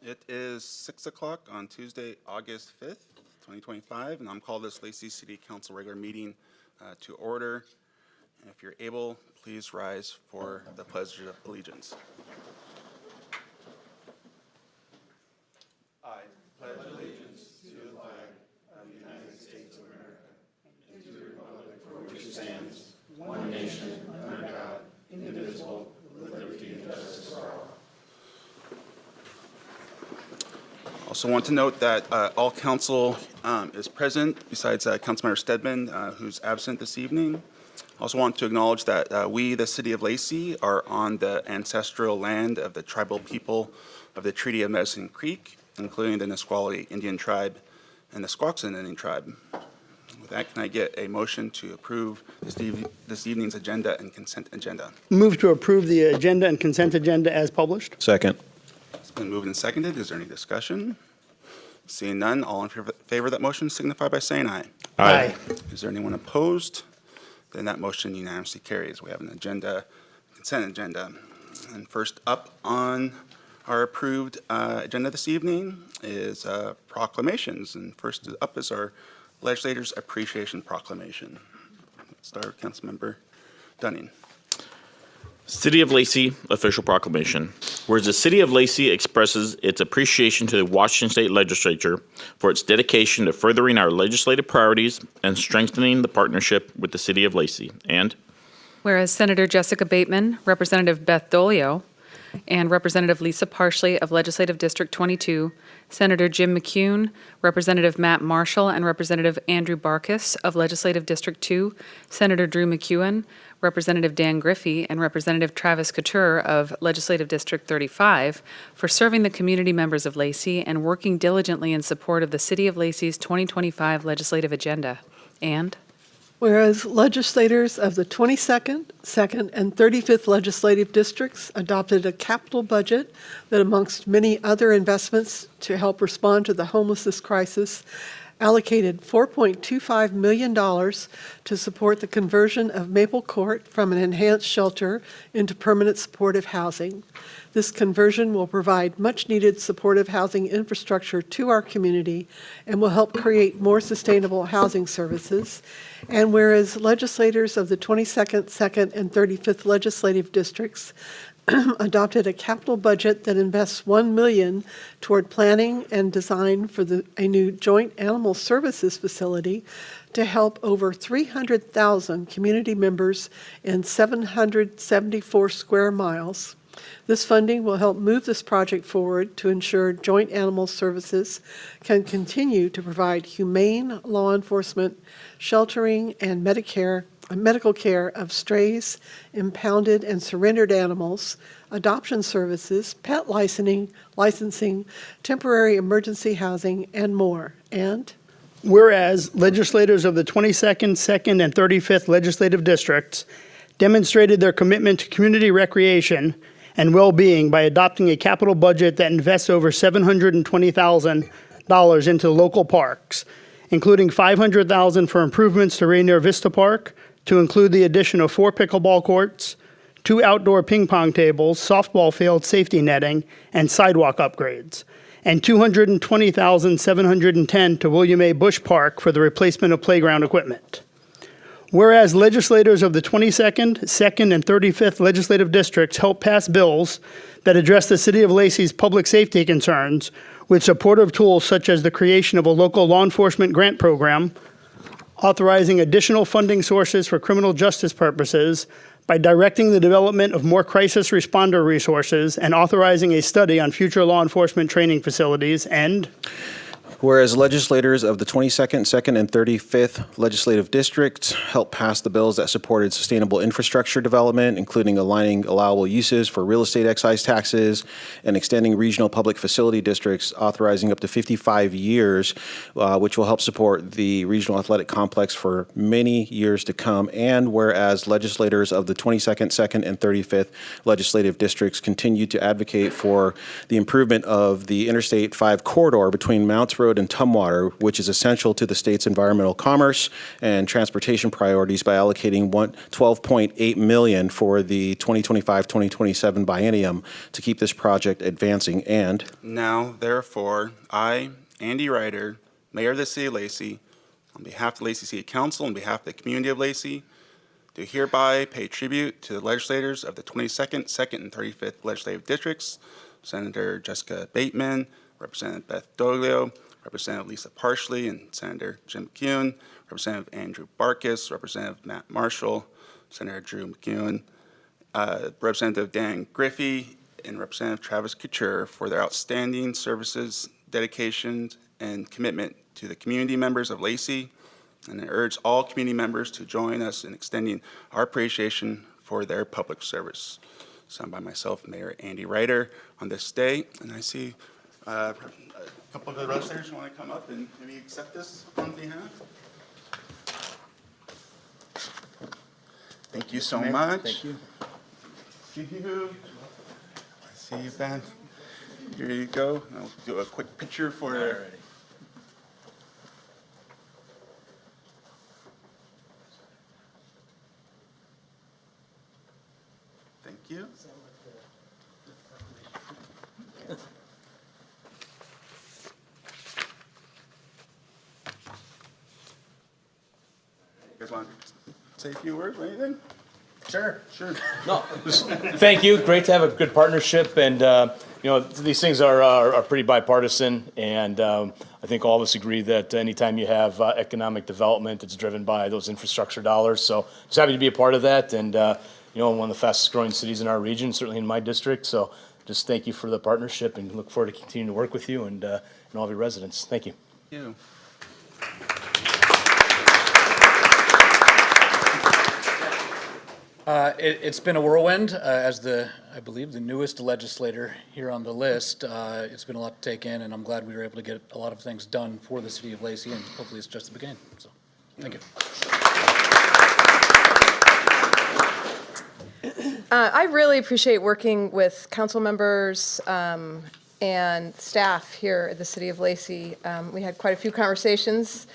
It is 6 o'clock on Tuesday, August 5th, 2025, and I'm calling this Lacey City Council regular meeting to order. And if you're able, please rise for the Pledge of Allegiance. I pledge allegiance to the flag of the United States of America and to the republic for which it stands, one nation, under God, indivisible, with liberty and justice for all. Also want to note that all council is present besides Councilmember Stedman, who's absent this evening. Also want to acknowledge that we, the City of Lacey, are on the ancestral land of the tribal people of the Treaty of Medicine Creek, including the Nisqually Indian tribe and the Squaxin Indian tribe. With that, can I get a motion to approve this evening's agenda and consent agenda? Move to approve the agenda and consent agenda as published. Second. It's been moved and seconded. Is there any discussion? Seeing none, all in favor of that motion signify by saying aye. Aye. Is there anyone opposed? Then that motion unanimously carries. We have an agenda, consent agenda. And first up on our approved agenda this evening is proclamations. And first up is our Legislators Appreciation Proclamation. Let's start with Councilmember Dunning. City of Lacey Official Proclamation. Whereas the City of Lacey expresses its appreciation to the Washington State Legislature for its dedication to furthering our legislative priorities and strengthening the partnership with the City of Lacey. And whereas Senator Jessica Bateman, Representative Beth Dolio, and Representative Lisa Parsley of Legislative District 22, Senator Jim McCune, Representative Matt Marshall, and Representative Andrew Barkis of Legislative District 2, Senator Drew McEwen, Representative Dan Griffey, and Representative Travis Couture of Legislative District 35 for serving the community members of Lacey and working diligently in support of the City of Lacey's 2025 legislative agenda. And whereas legislators of the 22nd, 2nd, and 35th legislative districts adopted a capital budget that, amongst many other investments to help respond to the homelessness crisis, allocated $4.25 million to support the conversion of Maple Court from an enhanced shelter into permanent supportive housing. This conversion will provide much-needed supportive housing infrastructure to our community and will help create more sustainable housing services. And whereas legislators of the 22nd, 2nd, and 35th legislative districts adopted a capital budget that invests $1 million toward planning and design for a new joint animal services facility to help over 300,000 community members in 774 square miles. This funding will help move this project forward to ensure Joint Animal Services can continue to provide humane law enforcement, sheltering, and medical care of strays, impounded and surrendered animals, adoption services, pet licensing, temporary emergency housing, and more. And Whereas legislators of the 22nd, 2nd, and 35th legislative districts demonstrated their commitment to community recreation and well-being by adopting a capital budget that invests over $720,000 into local parks, including $500,000 for improvements to Rainier Vista Park, to include the addition of 4 pickleball courts, 2 outdoor ping pong tables, softball field safety netting, and sidewalk upgrades, and $220,710 to William A. Bush Park for the replacement of playground equipment. Whereas legislators of the 22nd, 2nd, and 35th legislative districts helped pass bills that address the City of Lacey's public safety concerns with supportive tools such as the creation of a local law enforcement grant program, authorizing additional funding sources for criminal justice purposes by directing the development of more crisis responder resources and authorizing a study on future law enforcement training facilities. And whereas legislators of the 22nd, 2nd, and 35th legislative districts helped pass the bills that supported sustainable infrastructure development, including aligning allowable uses for real estate excise taxes and extending regional public facility districts, authorizing up to 55 years, which will help support the regional athletic complex for many years to come. And whereas legislators of the 22nd, 2nd, and 35th legislative districts continue to advocate for the improvement of the Interstate 5 corridor between Mounts Road Road and Tumwater, which is essential to the state's environmental commerce and transportation priorities by allocating $12.8 million for the 2025-2027 biennium to keep this project advancing. And Now, therefore, I, Andy Ryder, Mayor of the City of Lacey, on behalf of the Lacey City Council, on behalf of the community of Lacey, do hereby pay tribute to the legislators of the 22nd, 2nd, and 35th legislative districts, Senator Jessica Bateman, Representative Beth Doglio, Representative Lisa Parsley, and Senator Jim McCune, Representative Andrew Barkis, Representative Matt Marshall, Senator Drew McCune, Representative Dan Griffey, and Representative Travis Couture for their outstanding services, dedication, and commitment to the community members of Lacey. And I urge all community members to join us in extending our appreciation for their public service. Signed by myself, Mayor Andy Ryder, on this day. And I see a couple of the legislators who want to come up and maybe accept this on behalf. Thank you so much. Thank you. Thank you. I see you, Ben. Here you go. I'll do a quick picture for. Thank you. You guys want to say a few words or anything? Sure. Sure. No, thank you. Great to have a good partnership, and these things are pretty bipartisan, and I think all of us agree that anytime you have economic development, it's driven by those infrastructure dollars. So just happy to be a part of that, and one of the fastest growing cities in our region, certainly in my district. So just thank you for the partnership, and look forward to continuing to work with you and all of your residents. Thank you. Thank you. It's been a whirlwind. As I believe, the newest legislator here on the list. It's been a lot to take in, and I'm glad we were able to get a lot of things done for the city of Lacey, and hopefully it's just the beginning. So, thank you. I really appreciate working with council members and staff here at the City of Lacey. We had quite a few conversations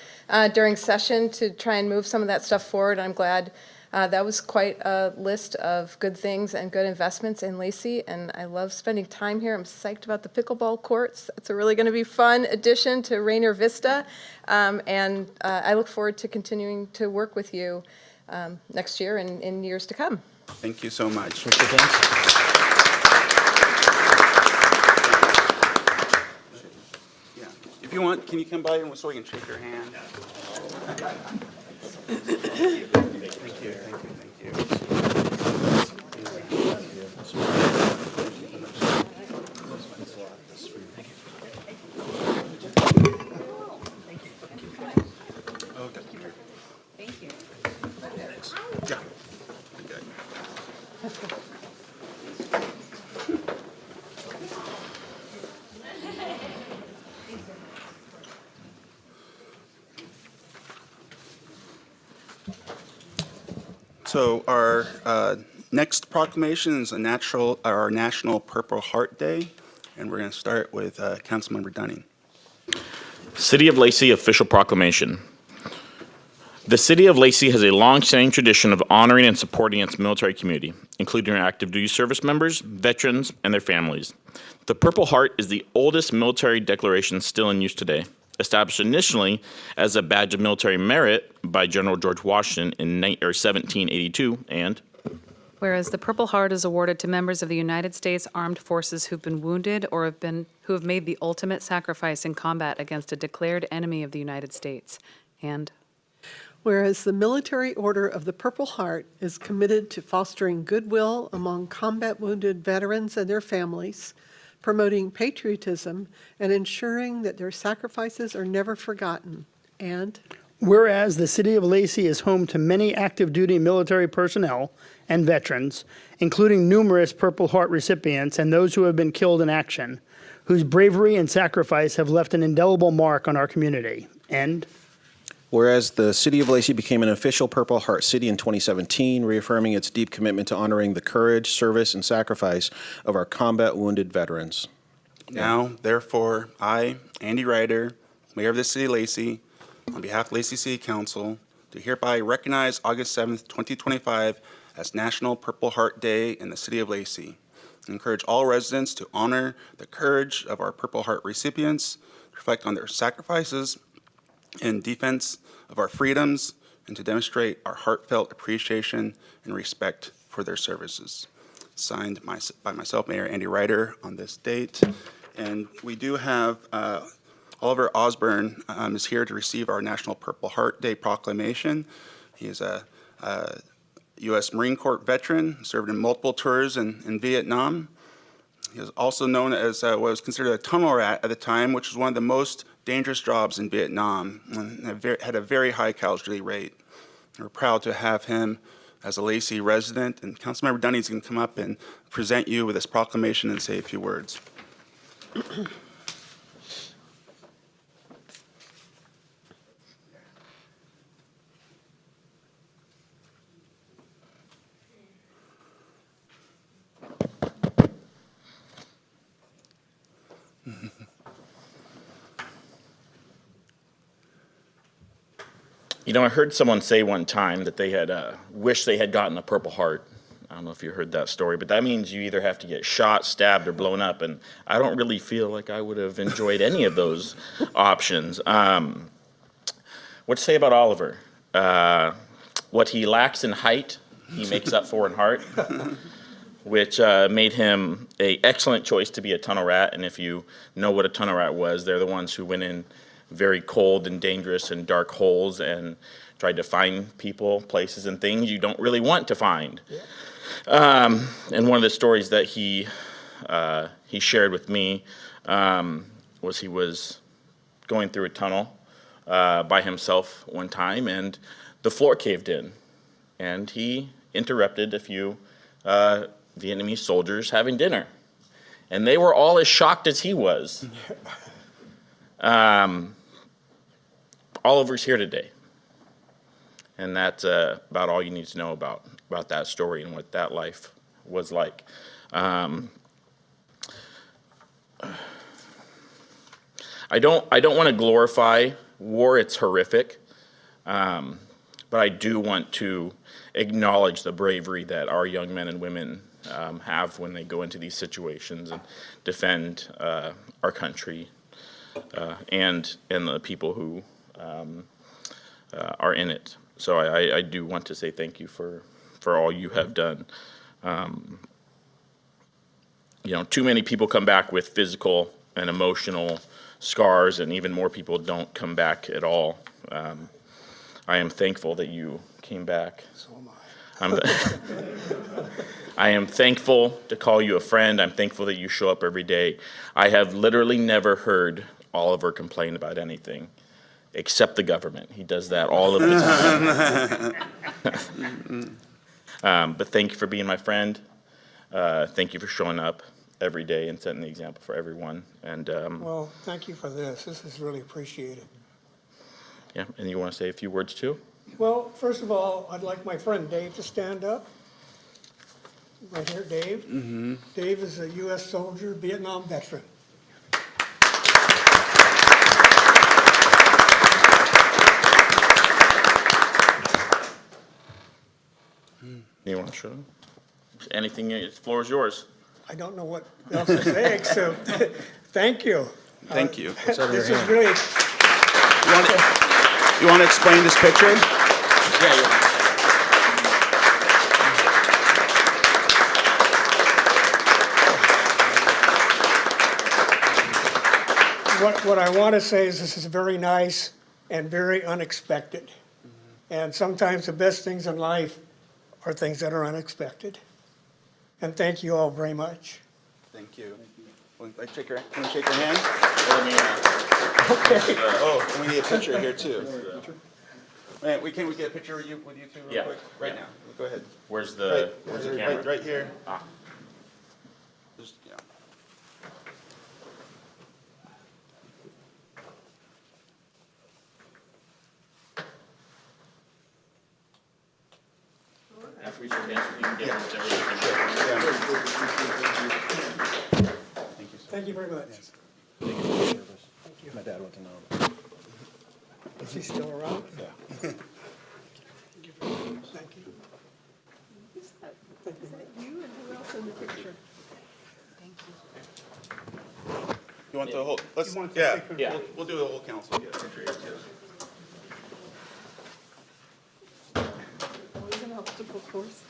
during session to try and move some of that stuff forward. I'm glad that was quite a list of good things and good investments in Lacey, and I love spending time here. I'm psyched about the pickleball courts. It's a really going to be fun addition to Rainier Vista, and I look forward to continuing to work with you next year and in years to come. Thank you so much. Yeah. If you want, can you come by and so we can shake your hand? Thank you, thank you, thank you. Okay. Thank you. Yeah. Good. So our next proclamation is our National Purple Heart Day, and we're going to start with Councilmember Dunning. City of Lacey official proclamation. The City of Lacey has a long-standing tradition of honoring and supporting its military community, including our active duty service members, veterans, and their families. The Purple Heart is the oldest military declaration still in use today, established initially as a badge of military merit by General George Washington in 1782, and Whereas the Purple Heart is awarded to members of the United States Armed Forces who've been wounded or who have made the ultimate sacrifice in combat against a declared enemy of the United States. And Whereas the Military Order of the Purple Heart is committed to fostering goodwill among combat wounded veterans and their families, promoting patriotism, and ensuring that their sacrifices are never forgotten. And whereas the City of Lacey is home to many active duty military personnel and veterans, including numerous Purple Heart recipients and those who have been killed in action, whose bravery and sacrifice have left an indelible mark on our community. And whereas the City of Lacey became an official Purple Heart City in 2017, reaffirming its deep commitment to honoring the courage, service, and sacrifice of our combat wounded veterans. Now, therefore, I, Andy Ryder, Mayor of the City of Lacey, on behalf of Lacey City Council, do hereby recognize August 7th, 2025 as National Purple Heart Day in the City of Lacey. Encourage all residents to honor the courage of our Purple Heart recipients, reflect on their sacrifices in defense of our freedoms, and to demonstrate our heartfelt appreciation and respect for their services. Signed by myself, Mayor Andy Ryder, on this date. And we do have Oliver Osborne is here to receive our National Purple Heart Day proclamation. He is a U.S. Marine Corps veteran, served in multiple tours in Vietnam. He is also known as what was considered a tunnel rat at the time, which was one of the most dangerous jobs in Vietnam, and had a very high casualty rate. We're proud to have him as a Lacey resident, and Councilmember Dunning is going to come up and present you with this proclamation and say a few words. You know, I heard someone say one time that they had wished they had gotten a Purple Heart. I don't know if you heard that story, but that means you either have to get shot, stabbed, or blown up, and I don't really feel like I would have enjoyed any of those options. What to say about Oliver? What he lacks in height, he makes up for in heart, which made him an excellent choice to be a tunnel rat. And if you know what a tunnel rat was, they're the ones who went in very cold and dangerous and dark holes and tried to find people, places, and things you don't really want to find. Yeah. And one of the stories that he shared with me was he was going through a tunnel by himself one time, and the floor caved in, and he interrupted a few Vietnamese soldiers having dinner, and they were all as shocked as he was. Oliver's here today, and that's about all you need to know about that story and what that life was like. I don't want to glorify war. It's horrific, but I do want to acknowledge the bravery that our young men and women have when they go into these situations and defend our country and the people who are in it. So I do want to say thank you for all you have done. You know, too many people come back with physical and emotional scars, and even more people don't come back at all. I am thankful that you came back. So am I. I am thankful to call you a friend. I'm thankful that you show up every day. I have literally never heard Oliver complain about anything except the government. He does that all of the time. But thank you for being my friend. Thank you for showing up every day and setting the example for everyone. And Well, thank you for this. This is really appreciated. yeah, and you want to say a few words too? Well, first of all, I'd like my friend Dave to stand up. Right here, Dave. Mm-hmm. Dave is a U.S. soldier, Vietnam veteran. You want to show them? Anything, the floor is yours. I don't know what else to say, except thank you. Thank you. This is really, You want to explain this picture? Yeah. what I want to say is this is very nice and very unexpected. And sometimes the best things in life are things that are unexpected. And thank you all very much. Thank you. Can we shake your hand? Okay. Oh, and we need a picture here too. Wait, we get a picture with you two real Yeah. quick? Right now. Go ahead. Where's the Right camera? right here. Ah. Just, yeah. After we shake hands, you can get everything. Thank you very much. My dad went to know. Is he still around? Yeah. Thank you. Is that you and who else in the picture? You want the whole, let's, want the yeah, picture? Yeah. we'll do the whole council. Yeah, picture here, too. Always an obstacle course.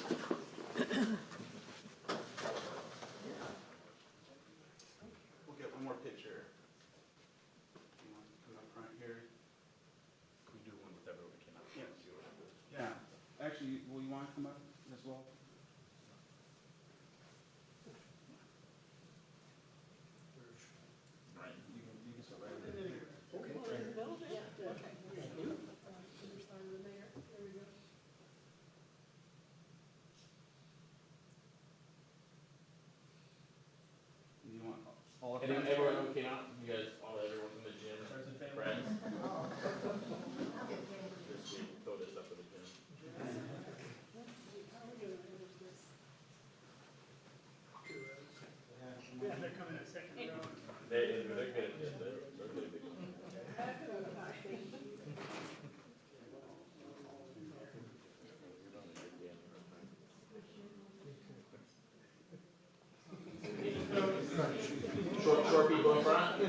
We'll get one more picture. You want to come up front here? We do one with everyone that came out. Yeah, actually, will you want to come up as well? You can sit right over here. You want all of them? Everyone who came out, you guys, everyone from the gym, friends. Just throw this up for the gym. They're good at this. They're good at it. Short people in front.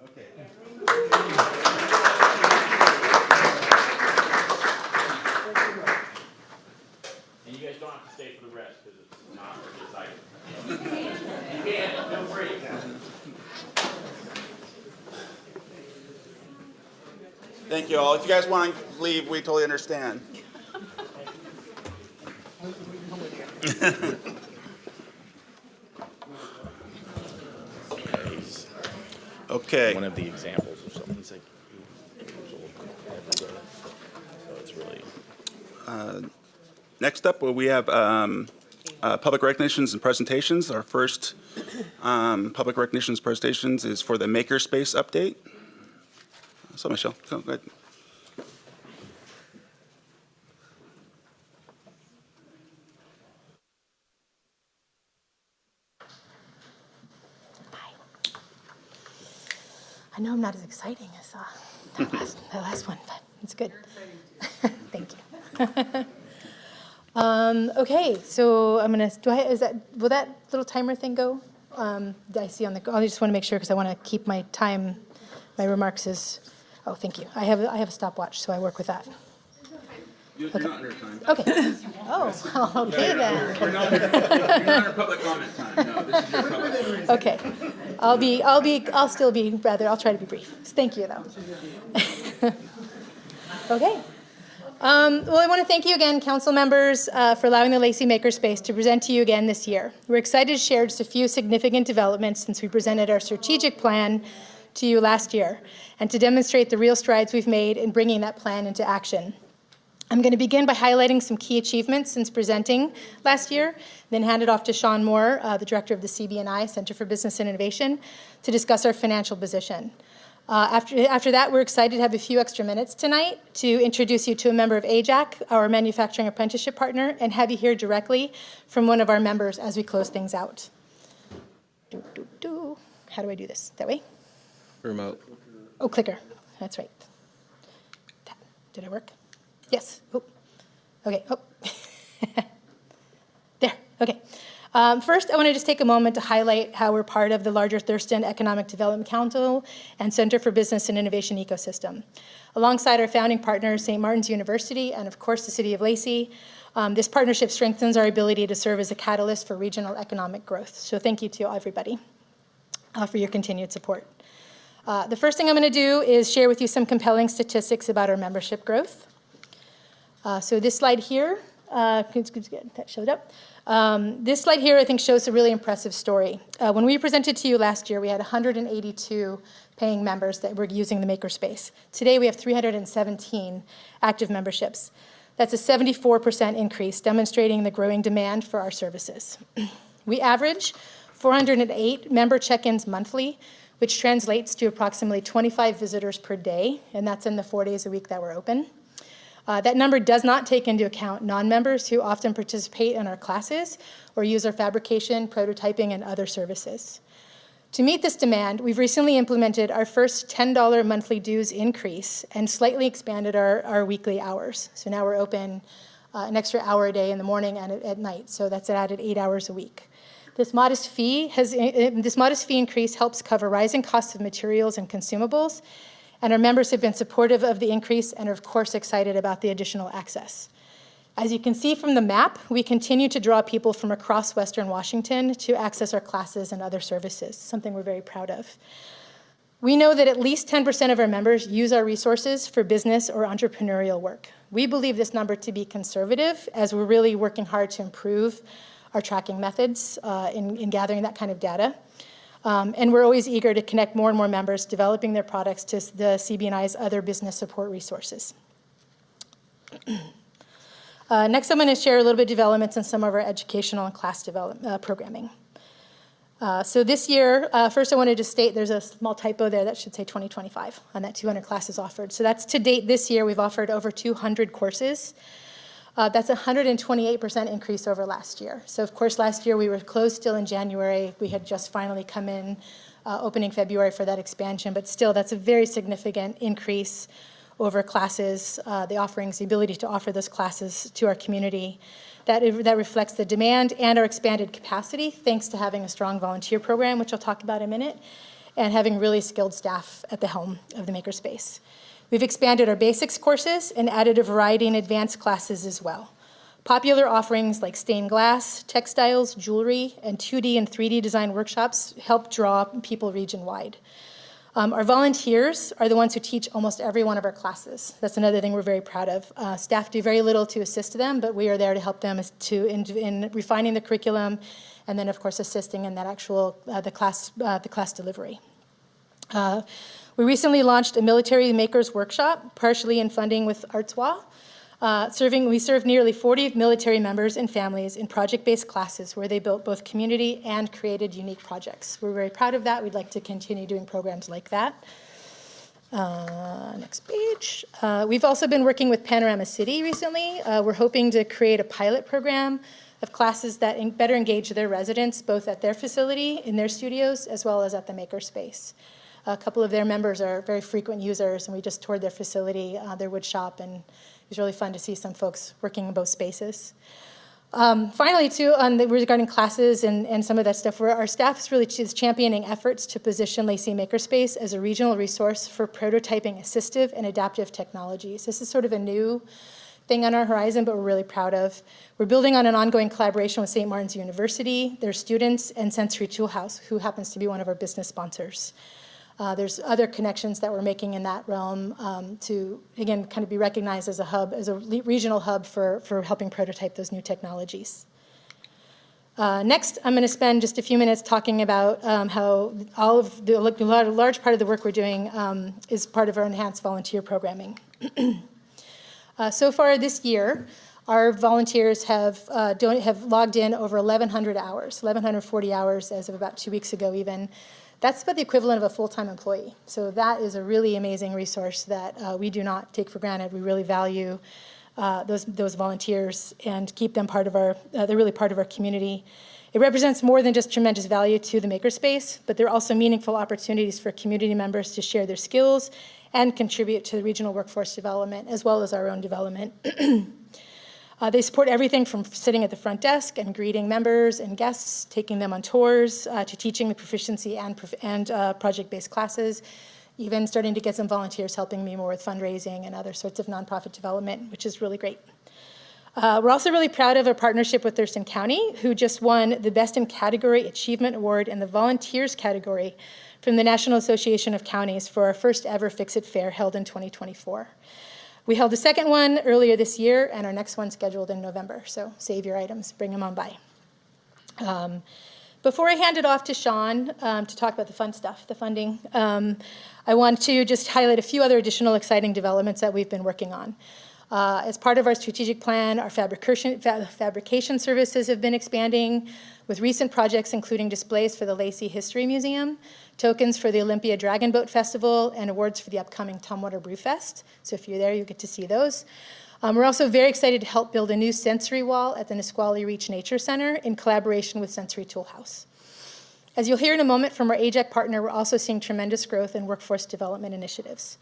Okay. And you guys don't have to stay for the rest because it's not really exciting. You can, feel free. Thank you all. If you guys want to leave, we totally understand. Okay. One of the examples of something. He's like 8 years old every day. So it's really. Next up, we have public recognitions and presentations. Our first public recognitions presentations is for the Makerspace update. So Michelle, go ahead. I know I'm not as exciting as the last one, but it's good. Thank you. Okay, so I'm gonna. Will that little timer thing go? I see on the. I just want to make sure because I want to keep my time. My remarks is. Oh, thank you. I have a stopwatch, so I work with that. You're not under time. Okay. Oh, okay then. You're not under public comment time. No, this is your public. Okay. I'll still be rather, I'll try to be brief. Thank you, though. Okay. Well, I want to thank you again, council members, for allowing the Lacey Makerspace to present to you again this year. We're excited to share just a few significant developments since we presented our strategic plan to you last year, and to demonstrate the real strides we've made in bringing that plan into action. I'm going to begin by highlighting some key achievements since presenting last year, then hand it off to Sean Moore, the director of the CB&I, Center for Business and Innovation, to discuss our financial position. After that, we're excited to have a few extra minutes tonight to introduce you to a member of AJAC, our manufacturing apprenticeship partner, and have you hear directly from one of our members as we close things out. How do I do this? That way? Remote. Oh, clicker. That's right. Did it work? Yes. Oh. Okay. Oh. There. Okay. First, I want to just take a moment to highlight how we're part of the larger Thurston Economic Development Council and Center for Business and Innovation ecosystem. Alongside our founding partners, St. Martin's University, and of course the City of Lacey, this partnership strengthens our ability to serve as a catalyst for regional economic growth. So thank you to everybody for your continued support. The first thing I'm going to do is share with you some compelling statistics about our membership growth. So this slide here, that showed up. This slide here, I think, shows a really impressive story. When we presented to you last year, we had 182 paying members that were using the Makerspace. Today, we have 317 active memberships. That's a 74% increase, demonstrating the growing demand for our services. We average 408 member check-ins monthly, which translates to approximately 25 visitors per day, and that's in the 4 days a week that we're open. That number does not take into account non-members who often participate in our classes or use our fabrication, prototyping, and other services. To meet this demand, we've recently implemented our first $10 monthly dues increase and slightly expanded our weekly hours. So now we're open an extra hour a day in the morning and at night, so that's added 8 hours a week. This modest fee increase helps cover rising costs of materials and consumables, and our members have been supportive of the increase and are, of course, excited about the additional access. As you can see from the map, we continue to draw people from across Western Washington to access our classes and other services, something we're very proud of. We know that at least 10% of our members use our resources for business or entrepreneurial work. We believe this number to be conservative, as we're really working hard to improve our tracking methods in gathering that kind of data. And we're always eager to connect more and more members developing their products to the CB&I's other business support resources. Next, I'm going to share a little bit of developments in some of our educational and class programming. So this year, first I wanted to state there's a small typo there that should say 2025 on that 200 classes offered. So that's to date this year, we've offered over 200 courses. That's a 128% increase over last year. So of course, last year we were closed still in January. We had just finally come in opening February for that expansion, but still that's a very significant increase over classes, the offerings, the ability to offer those classes to our community. That reflects the demand and our expanded capacity, thanks to having a strong volunteer program, which I'll talk about in a minute, and having really skilled staff at the helm of the makerspace. We've expanded our basics courses and added a variety in advanced classes as well. Popular offerings like stained glass, textiles, jewelry, and 2D and 3D design workshops help draw people region-wide. Our volunteers are the ones who teach almost every one of our classes. That's another thing we're very proud of. Staff do very little to assist them, but we are there to help them in refining the curriculum, and then of course assisting in that actual the class delivery. We recently launched a military makers workshop, partially in funding with Artois. We served nearly 40 military members and families in project-based classes where they built both community and created unique projects. We're very proud of that. We'd like to continue doing programs like that. Next page. We've also been working with Panorama City recently. We're hoping to create a pilot program of classes that better engage their residents, both at their facility, in their studios, as well as at the makerspace. A couple of their members are very frequent users, and we just toured their facility, their wood shop, and it was really fun to see some folks working in both spaces. Finally, too, regarding classes and some of that stuff, our staff is really championing efforts to position Lacey Makerspace as a regional resource for prototyping assistive and adaptive technologies. This is sort of a new thing on our horizon, but we're really proud of. We're building on an ongoing collaboration with St. Martin's University, their students, and Sensory Toolhouse, who happens to be one of our business sponsors. There's other connections that we're making in that realm to, again, kind of be recognized as a hub, as a regional hub for helping prototype those new technologies. Next, I'm going to spend just a few minutes talking about how all of the large part of the work we're doing is part of our enhanced volunteer programming. So far this year, our volunteers have logged in over 1,100 hours, 1,140 hours as of about 2 weeks ago even. That's about the equivalent of a full-time employee. So that is a really amazing resource that we do not take for granted. We really value those volunteers and keep them part of our, they're really part of our community. It represents more than just tremendous value to the makerspace, but they're also meaningful opportunities for community members to share their skills and contribute to the regional workforce development, as well as our own development. They support everything from sitting at the front desk and greeting members and guests, taking them on tours, to teaching the proficiency and project-based classes, even starting to get some volunteers helping me more with fundraising and other sorts of nonprofit development, which is really great. We're also really proud of our partnership with Thurston County, who just won the Best in Category Achievement Award in the Volunteers category from the National Association of Counties for our first ever Fix-It Fair held in 2024. We held the second one earlier this year, and our next one's scheduled in November, so save your items, bring them on by. Before I hand it off to Sean to talk about the fun stuff, the funding, I want to just highlight a few other additional exciting developments that we've been working on. As part of our strategic plan, our fabrication services have been expanding with recent projects including displays for the Lacey History Museum, tokens for the Olympia Dragon Boat Festival, and awards for the upcoming Tumwater Brew Fest. So if you're there, you get to see those. We're also very excited to help build a new sensory wall at the Nisqually Reach Nature Center in collaboration with Sensory Toolhouse. As you'll hear in a moment from our AJAC partner, we're also seeing tremendous growth in workforce development initiatives.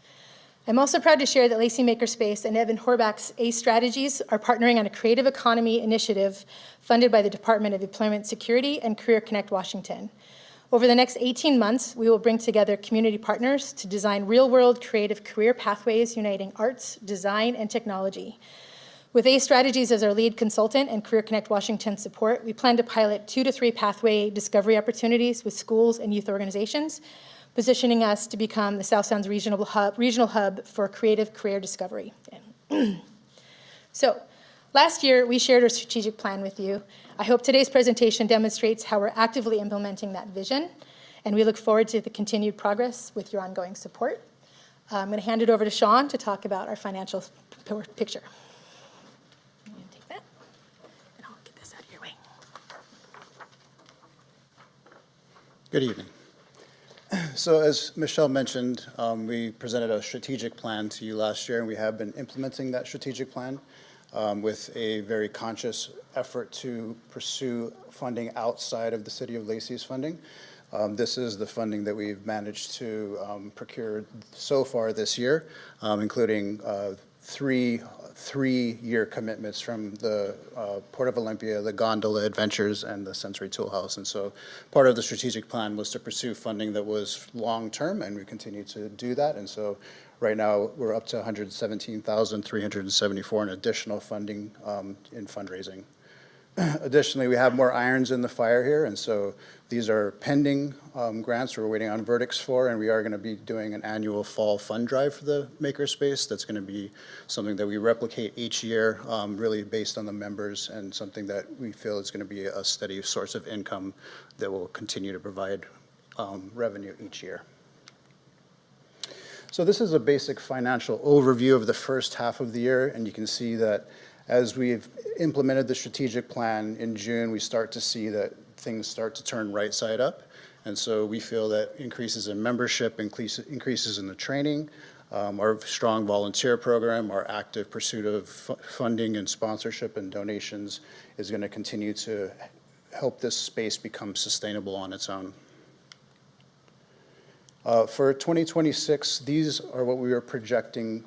I'm also proud to share that Lacey Makerspace and Evan Horbach's ACE Strategies are partnering on a creative economy initiative funded by the Department of Employment Security and Career Connect Washington. Over the next 18 months, we will bring together community partners to design real-world creative career pathways uniting arts, design, and technology. With ACE Strategies as our lead consultant and Career Connect Washington support, we plan to pilot 2 to 3 pathway discovery opportunities with schools and youth organizations, positioning us to become the South Sound's regional hub for creative career discovery. So, last year, we shared our strategic plan with you. I hope today's presentation demonstrates how we're actively implementing that vision, and we look forward to the continued progress with your ongoing support. I'm going to hand it over to Sean to talk about our financial picture. I'm going to take that, and I'll get this out of your way. Good evening. So as Michelle mentioned, we presented a strategic plan to you last year, and we have been implementing that strategic plan with a very conscious effort to pursue funding outside of the City of Lacey's funding. This is the funding that we've managed to procure so far this year, including three-year commitments from the Port of Olympia, the Gondola Adventures, and the Sensory Toolhouse. And so part of the strategic plan was to pursue funding that was long-term, and we continue to do that. And so right now, we're up to $117,374 in additional funding in fundraising. Additionally, we have more irons in the fire here, and so these are pending grants we're waiting on verdicts for, and we are going to be doing an annual fall fund drive for the Makerspace. That's going to be something that we replicate each year, really based on the members, and something that we feel is going to be a steady source of income that will continue to provide revenue each year. So this is a basic financial overview of the first half of the year, and you can see that as we've implemented the strategic plan in June, we start to see that things start to turn right side up. And so we feel that increases in membership, increases in the training, our strong volunteer program, our active pursuit of funding and sponsorship and donations is going to continue to help this space become sustainable on its own. For 2026, these are what we are projecting,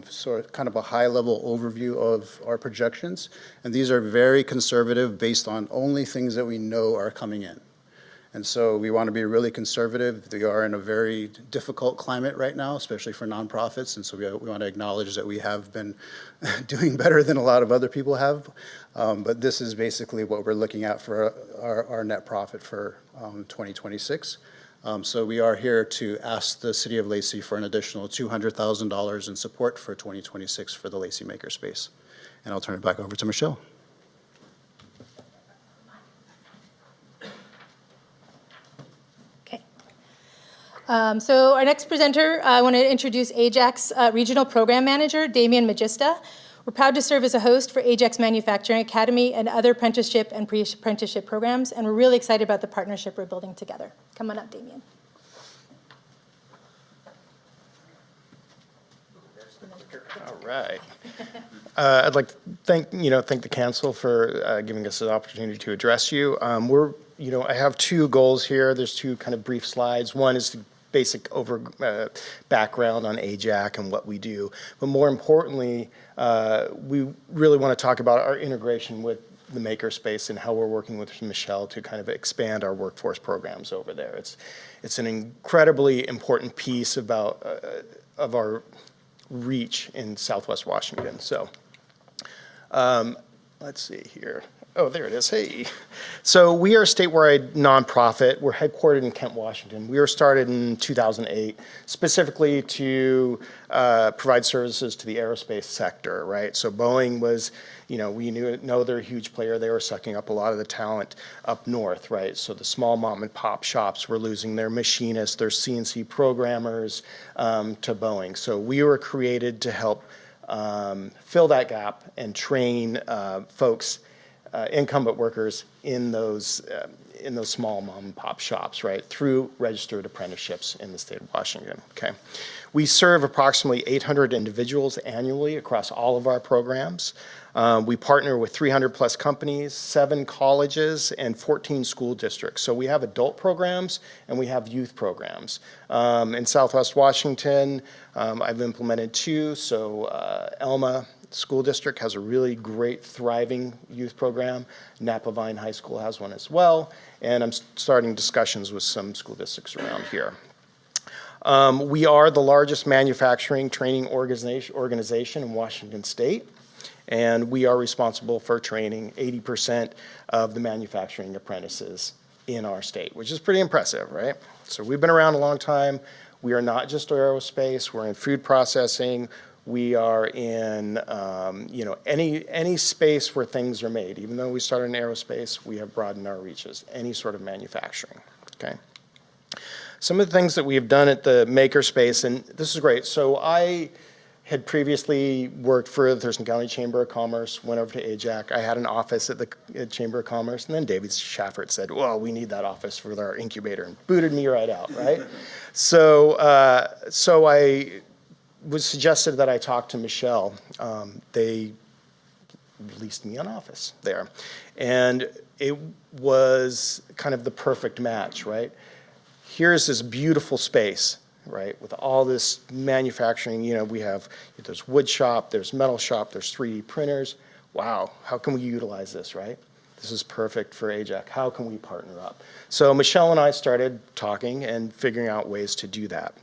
sort of kind of a high-level overview of our projections. And these are very conservative based on only things that we know are coming in. And so we want to be really conservative. We are in a very difficult climate right now, especially for nonprofits. And so we want to acknowledge that we have been doing better than a lot of other people have. But this is basically what we're looking at for our net profit for 2026. So we are here to ask the City of Lacey for an additional $200,000 in support for 2026 for the Lacey Makerspace. And I'll turn it back over to Michelle. Okay. So our next presenter, I want to introduce AJAC's Regional Program Manager, Damian Magista. We're proud to serve as a host for AJAC's Manufacturing Academy and other apprenticeship and pre-apprenticeship programs, and we're really excited about the partnership we're building together. Come on up, Damian. All right. I'd like to thank the council for giving us the opportunity to address you. I have 2 goals here. There's 2 kind of brief slides. One is the basic background on AJAC and what we do. But more importantly, we really want to talk about our integration with the Makerspace and how we're working with Michelle to kind of expand our workforce programs over there. It's an incredibly important piece of our reach in Southwest Washington. So let's see here. Oh, there it is. Hey. So we are a statewide nonprofit. We're headquartered in Kent, Washington. We were started in 2008 specifically to provide services to the aerospace sector, right? So Boeing was, we know they're a huge player. They were sucking up a lot of the talent up north, right? So the small mom and pop shops were losing their machinists, their CNC programmers to Boeing. So we were created to help fill that gap and train folks incumbent workers in those small mom and pop shops, right, through registered apprenticeships in the state of Washington, okay? We serve approximately 800 individuals annually across all of our programs. We partner with 300-plus companies, 7 colleges, and 14 school districts. So we have adult programs and we have youth programs. In Southwest Washington, I've implemented 2. So Elma School District has a really great, thriving youth program. Napa Vine High School has one as well. And I'm starting discussions with some school districts around here. We are the largest manufacturing training organization in Washington State. And we are responsible for training 80% of the manufacturing apprentices in our state, which is pretty impressive, right? So we've been around a long time. We are not just aerospace. We're in food processing. We are in any space where things are made. Even though we started in aerospace, we have broadened our reaches, any sort of manufacturing, okay? Some of the things that we have done at the makerspace, and this is great. So I had previously worked for the Thurston County Chamber of Commerce, went over to AJAC. I had an office at the Chamber of Commerce, and then David Schaffert said, well, we need that office for our incubator, and booted me right out, right? So I was suggested that I talk to Michelle. They leased me an office there. And it was kind of the perfect match, right? Here's this beautiful space, right, with all this manufacturing. There's wood shop, there's metal shop, there's 3D printers. Wow, how can we utilize this, right? This is perfect for AJAC. How can we partner up? So Michelle and I started talking and figuring out ways to do that.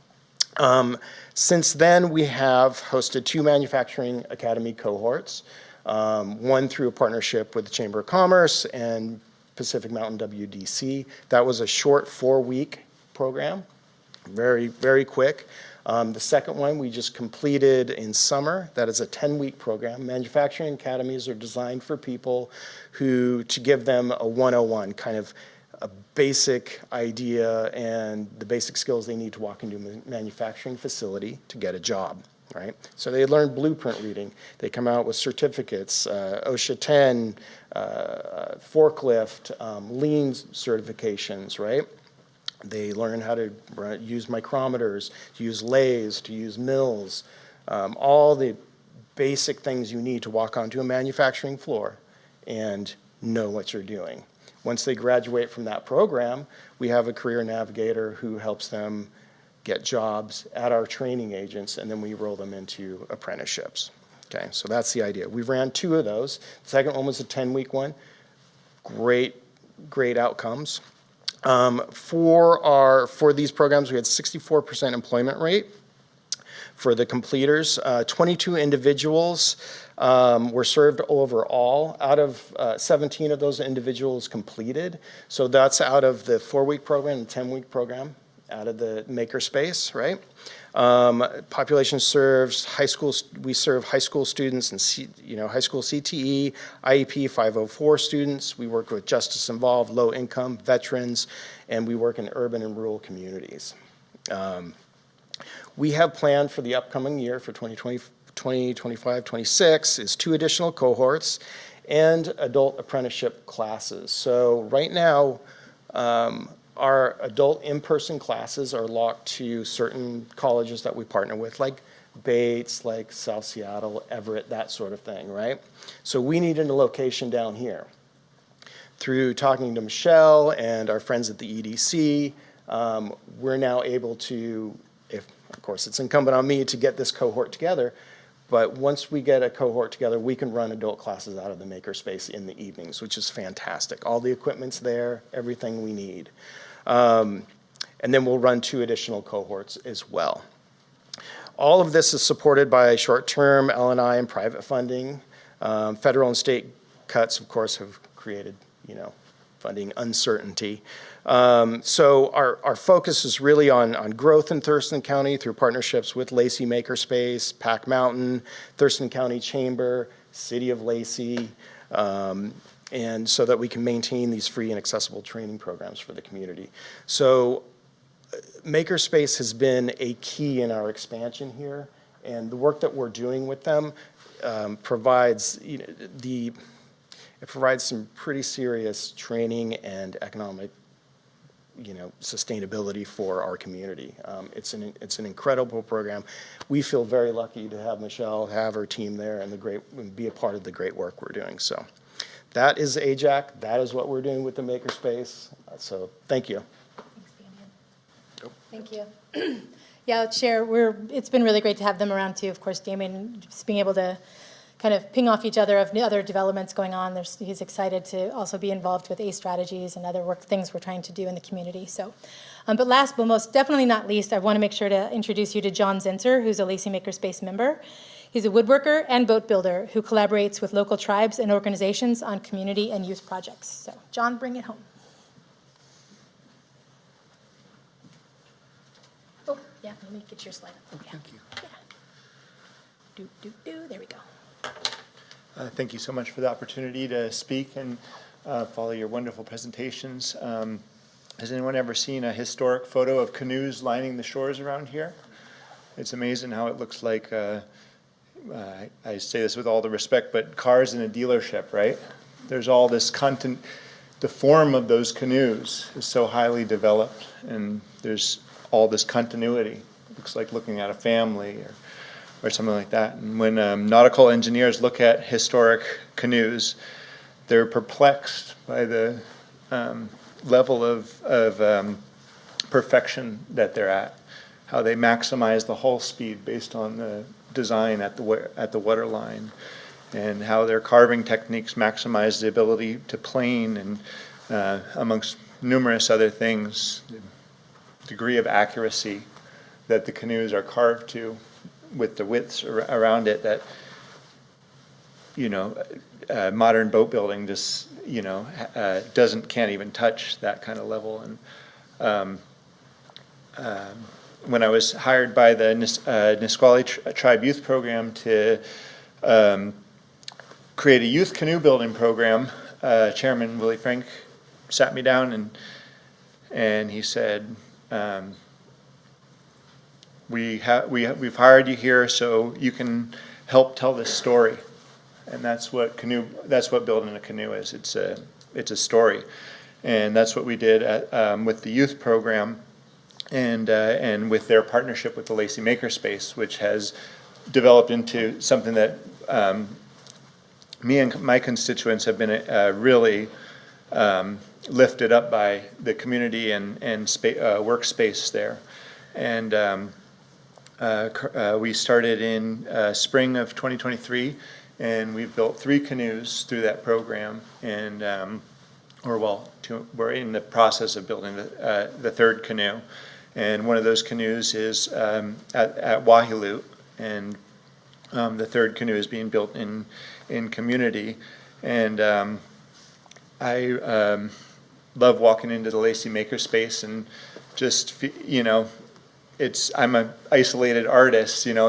Since then, we have hosted 2 manufacturing academy cohorts, one through a partnership with the Chamber of Commerce and Pacific Mountain WDC. That was a short 4-week program, very, very quick. The second one we just completed in summer. That is a 10-week program. Manufacturing academies are designed for people to give them a 101, kind of a basic idea and the basic skills they need to walk into a manufacturing facility to get a job, right? So they learn blueprint reading. They come out with certificates, OSHA 10, forklift, lean certifications, right? They learn how to use micrometers, to use lathes, to use mills, all the basic things you need to walk onto a manufacturing floor and know what you're doing. Once they graduate from that program, we have a career navigator who helps them get jobs at our training agents, and then we roll them into apprenticeships. Okay, so that's the idea. We've ran 2 of those. The second one was a 10-week one. Great outcomes. For these programs, we had 64% employment rate. For the completers, 22 individuals were served overall. Out of 17 of those individuals completed. So that's out of the 4-week program, the 10-week program, out of the makerspace, right? Population serves high school. We serve high school students and high school CTE, IEP 504 students. We work with justice involved, low income, veterans, and we work in urban and rural communities. We have planned for the upcoming year for 2025, 26 is 2 additional cohorts and adult apprenticeship classes. So right now, our adult in-person classes are locked to certain colleges that we partner with, like Bates, like South Seattle, Everett, that sort of thing, right? So we needed a location down here. Through talking to Michelle and our friends at the EDC, we're now able to, of course, it's incumbent on me to get this cohort together, but once we get a cohort together, we can run adult classes out of the makerspace in the evenings, which is fantastic. All the equipment's there, everything we need. And then we'll run 2 additional cohorts as well. All of this is supported by short-term L&I and private funding. Federal and state cuts, of course, have created, funding uncertainty. So our focus is really on growth in Thurston County through partnerships with Lacey Makerspace, Pack Mountain, Thurston County Chamber, City of Lacey, and so that we can maintain these free and accessible training programs for the community. So Makerspace has been a key in our expansion here, and the work that we're doing with them provides it provides some pretty serious training and economic sustainability for our community. It's an incredible program. We feel very lucky to have Michelle, have her team there, and be a part of the great work we're doing. So that is AJAC. That is what we're doing with the Makerspace. So thank you. Thank you. Yeah, Chair, it's been really great to have them around too. Of course, Damien, just being able to kind of ping off each other of other developments going on. He's excited to also be involved with ACE strategies and other things we're trying to do in the community. So, but last but most definitely not least, I want to make sure to introduce you to John Zinser, who's a Lacey Makerspace member. He's a woodworker and boat builder who collaborates with local tribes and organizations on community and youth projects. So, John, bring it home. Oh, yeah, let me get your slide up. Yeah. Thank you. Yeah. There we go. Thank you so much for the opportunity to speak and follow your wonderful presentations. Has anyone ever seen a historic photo of canoes lining the shores around here? It's amazing how it looks like, I say this with all the respect, but cars in a dealership, right? There's all this content. The form of those canoes is so highly developed, and there's all this continuity. It looks like looking at a family or something like that. And when nautical engineers look at historic canoes, they're perplexed by the level of perfection that they're at, how they maximize the hull speed based on the design at the waterline, and how their carving techniques maximize the ability to plane, and amongst numerous other things, the degree of accuracy that the canoes are carved to, with the widths around it, that modern boat building just can't even touch that kind of level. And when I was hired by the Nisqually Tribe Youth Program to create a youth canoe building program, Chairman Willie Frank sat me down and he said, we've hired you here so you can help tell this story. And that's what building a canoe is. It's a story. And that's what we did with the youth program and with their partnership with the Lacey Makerspace, which has developed into something that me and my constituents have been really lifted up by the community and workspace there. And we started in spring of 2023, and we've built 3 canoes through that program, and we're in the process of building the 3rd canoe. And one of those canoes is at Wahilu, and the 3rd canoe is being built in community. And I love walking into the Lacey Makerspace and just I'm an isolated artist, in a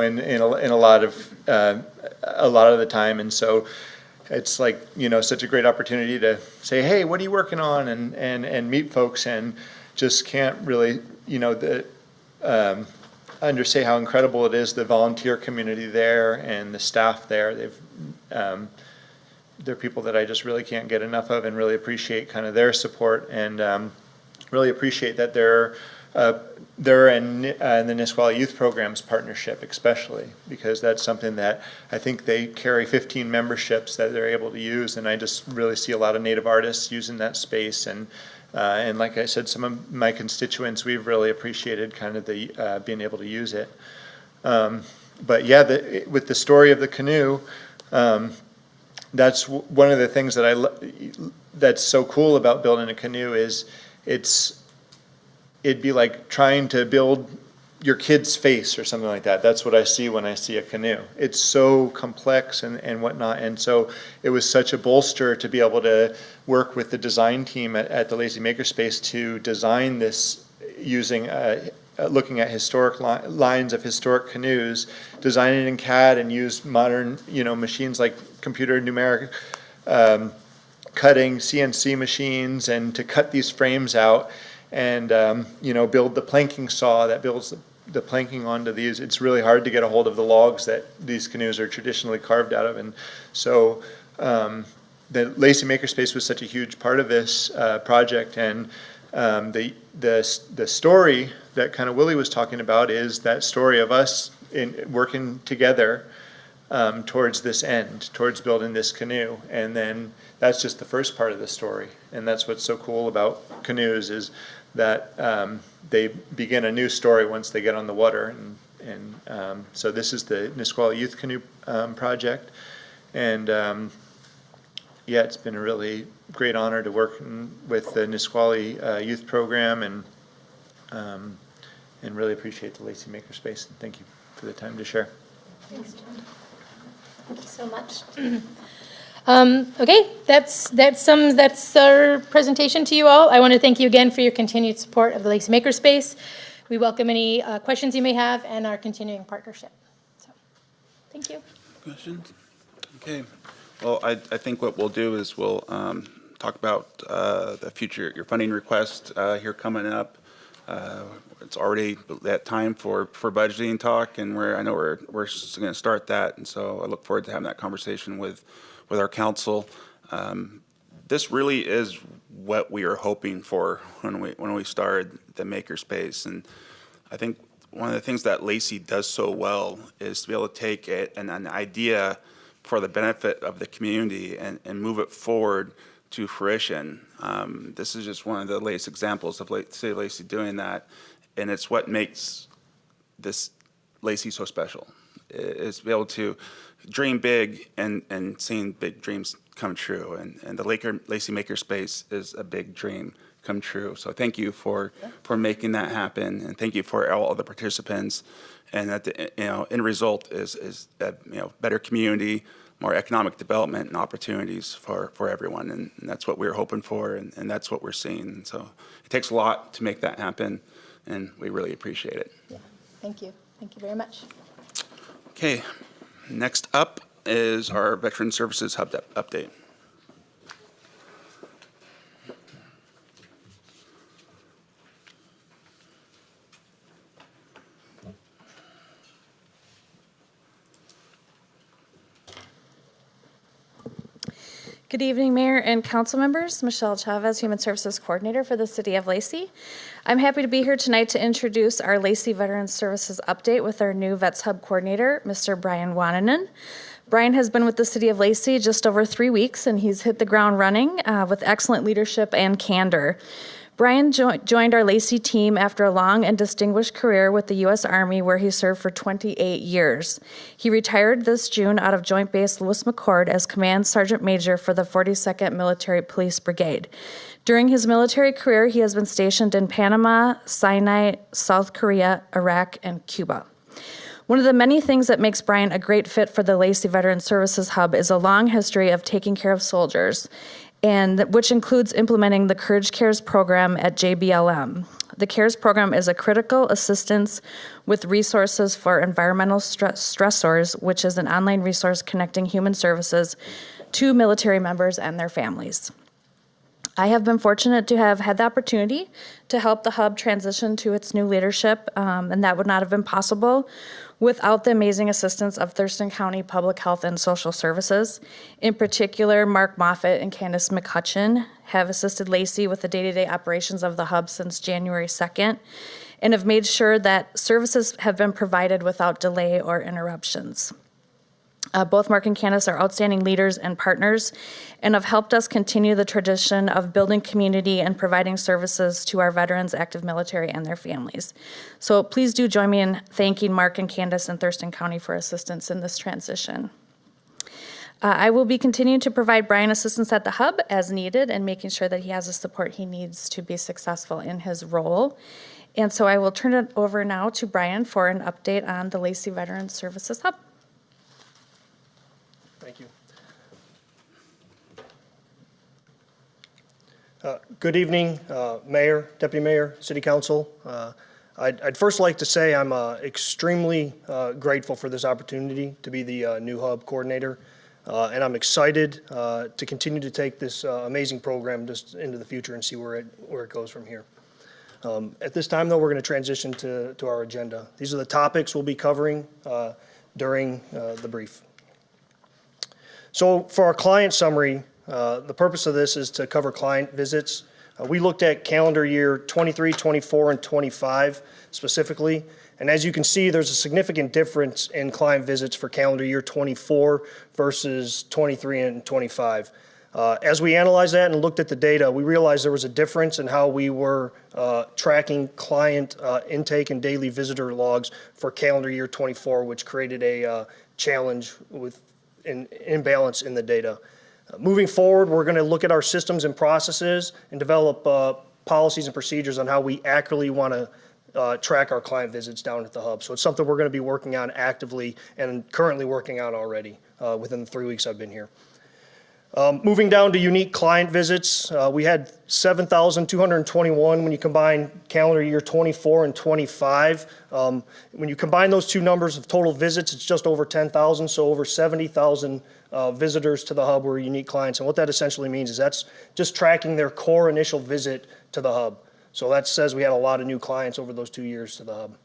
lot of the time, and so it's like such a great opportunity to say, hey, what are you working on, and meet folks, and just can't really understate how incredible it is, the volunteer community there and the staff there. They're people that I just really can't get enough of, and really appreciate kind of their support, and really appreciate that they're in the Nisqually Youth Programs partnership, especially because that's something that I think they carry 15 memberships that they're able to use, and I just really see a lot of Native artists using that space, and like I said, some of my constituents, we've really appreciated kind of the being able to use it. But yeah, with the story of the canoe, that's one of the things that that's so cool about building a canoe is it'd be like trying to build your kid's face or something like that. That's what I see when I see a canoe. It's so complex and whatnot. And so it was such a bolster to be able to work with the design team at the Lacey Makerspace to design this using, looking at historic lines of historic canoes, design it in CAD and use modern, machines like computer numeric cutting, CNC machines, and to cut these frames out and build the planking saw that builds the planking onto these. It's really hard to get a hold of the logs that these canoes are traditionally carved out of, and so the Lacey Makerspace was such a huge part of this project, and the story that kind of Willie was talking about is that story of us working together towards this end, towards building this canoe. And then that's just the first part of the story. And that's what's so cool about canoes, is that they begin a new story once they get on the water. And so this is the Nisqually Youth Canoe Project. And yeah, it's been a really great honor to work with the Nisqually Youth Program, and really appreciate the Lacey Makerspace. And thank you for the time to share. Thanks, John. Thank you so much. Okay, that's our presentation to you all. I want to thank you again for your continued support of the Lacey Makerspace. We welcome any questions you may have and our continuing partnership. So, thank you. Questions? Okay. Well, I think what we'll do is we'll talk about the future, your funding request here coming up. It's already that time for budgeting talk, and I know we're going to start that, and so I look forward to having that conversation with our council. This really is what we are hoping for when we started the Makerspace, and I think one of the things that Lacey does so well is to be able to take an idea for the benefit of the community and move it forward to fruition. This is just one of the latest examples of City of Lacey doing that, and it's what makes this Lacey so special, is to be able to dream big and seeing big dreams come true, and the Lacey Makerspace is a big dream come true. So thank you for making that happen, and thank you for all of the participants, and that the end result is better community, more economic development and opportunities for everyone, and that's what we're hoping for, and that's what we're seeing. And so it takes a lot to make that happen, and we really appreciate it. Yeah, thank you. Thank you very much. Okay, next up is our Veteran Services Hub update. Good evening, Mayor and council members. Michelle Chavez, Human Services Coordinator for the City of Lacey. I'm happy to be here tonight to introduce our Lacey Veterans Services update with our new Vets Hub Coordinator, Mr. Brian Wananen. Brian has been with the City of Lacey just over 3 weeks, and he's hit the ground running with excellent leadership and candor. Brian joined our Lacey team after a long and distinguished career with the U.S. Army, where he served for 28 years. He retired this June out of Joint Base Lewis McChord as Command Sergeant Major for the 42nd Military Police Brigade. During his military career, he has been stationed in Panama, Sinai, South Korea, Iraq, and Cuba. One of the many things that makes Brian a great fit for the Lacey Veteran Services Hub is a long history of taking care of soldiers, and which includes implementing the Courage Cares program at JBLM. The CARES program is a critical assistance with resources for environmental stressors, which is an online resource connecting human services to military members and their families. I have been fortunate to have had the opportunity to help the hub transition to its new leadership, and that would not have been possible without the amazing assistance of Thurston County Public Health and Social Services. In particular, Mark Moffitt and Candace McCutcheon have assisted Lacey with the day-to-day operations of the hub since January 2nd, and have made sure that services have been provided without delay or interruptions. Both Mark and Candace are outstanding leaders and partners, and have helped us continue the tradition of building community and providing services to our veterans, active military, and their families. So please do join me in thanking Mark and Candace and Thurston County for assistance in this transition. I will be continuing to provide Brian assistance at the hub as needed, and making sure that he has the support he needs to be successful in his role. And so I will turn it over now to Brian for an update on the Lacey Veterans Services Hub. Thank you. Good evening, Mayor, Deputy Mayor, City Council. I'd first like to say I'm extremely grateful for this opportunity to be the new hub coordinator, and I'm excited to continue to take this amazing program just into the future and see where it goes from here. At this time, though, we're going to transition to our agenda. These are the topics we'll be covering during the brief. So for our client summary, The purpose of this is to cover client visits. We looked at calendar year 23, 24, and 25 specifically. And as you can see, there's a significant difference in client visits for calendar year 24 versus 23 and 25. As we analyzed that and looked at the data, we realized there was a difference in how we were tracking client intake and daily visitor logs for calendar year 24, which created a challenge with an imbalance in the data. Moving forward, we're going to look at our systems and processes and develop policies and procedures on how we accurately want to track our client visits down at the hub. So it's something we're going to be working on actively and currently working on already within the 3 weeks I've been here. Moving down to unique client visits, we had 7,221 when you combine calendar year 24 and 25. When you combine those two numbers of total visits, it's just over 10,000, so over 70,000 visitors to the hub were unique clients. And what that essentially means is that's just tracking their core initial visit to the hub. So that says we had a lot of new clients over those 2 years to the hub.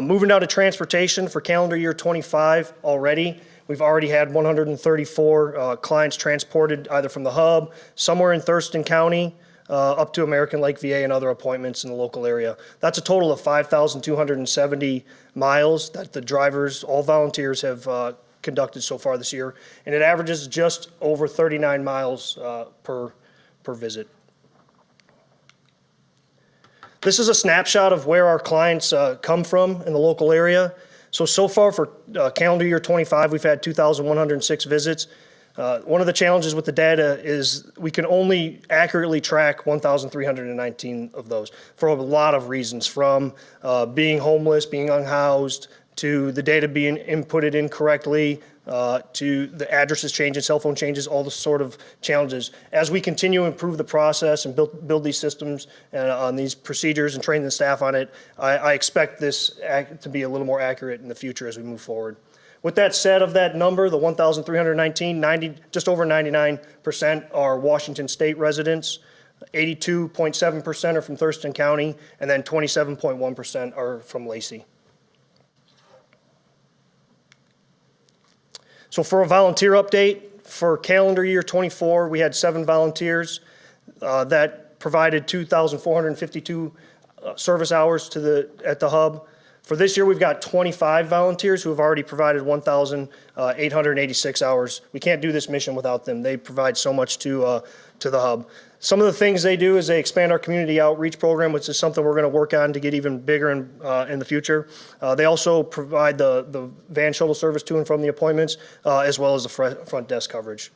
Moving down to transportation for calendar year 25 already, we've already had 134 clients transported either from the hub, somewhere in Thurston County, up to American Lake VA and other appointments in the local area. That's a total of 5,270 miles that the drivers, all volunteers, have conducted so far this year, and it averages just over 39 miles per visit. This is a snapshot of where our clients come from in the local area. So far for calendar year 25, we've had 2,106 visits. One of the challenges with the data is we can only accurately track 1,319 of those for a lot of reasons, from being homeless, being unhoused, to the data being inputted incorrectly, to the addresses changing, cell phone changes, all the sort of challenges. As we continue to improve the process and build these systems on these procedures and train the staff on it, I expect this to be a little more accurate in the future as we move forward. With that said, of that number, the 1,319, just over 99% are Washington State residents, 82.7% are from Thurston County, and then 27.1% are from Lacey. So for a volunteer update, for calendar year 24, we had 7 volunteers that provided 2,452 service hours at the hub. For this year, we've got 25 volunteers who have already provided 1,886 hours. We can't do this mission without them. They provide so much to the hub. Some of the things they do is they expand our community outreach program, which is something we're going to work on to get even bigger in the future. They also provide the van shuttle service to and from the appointments, as well as the front desk coverage.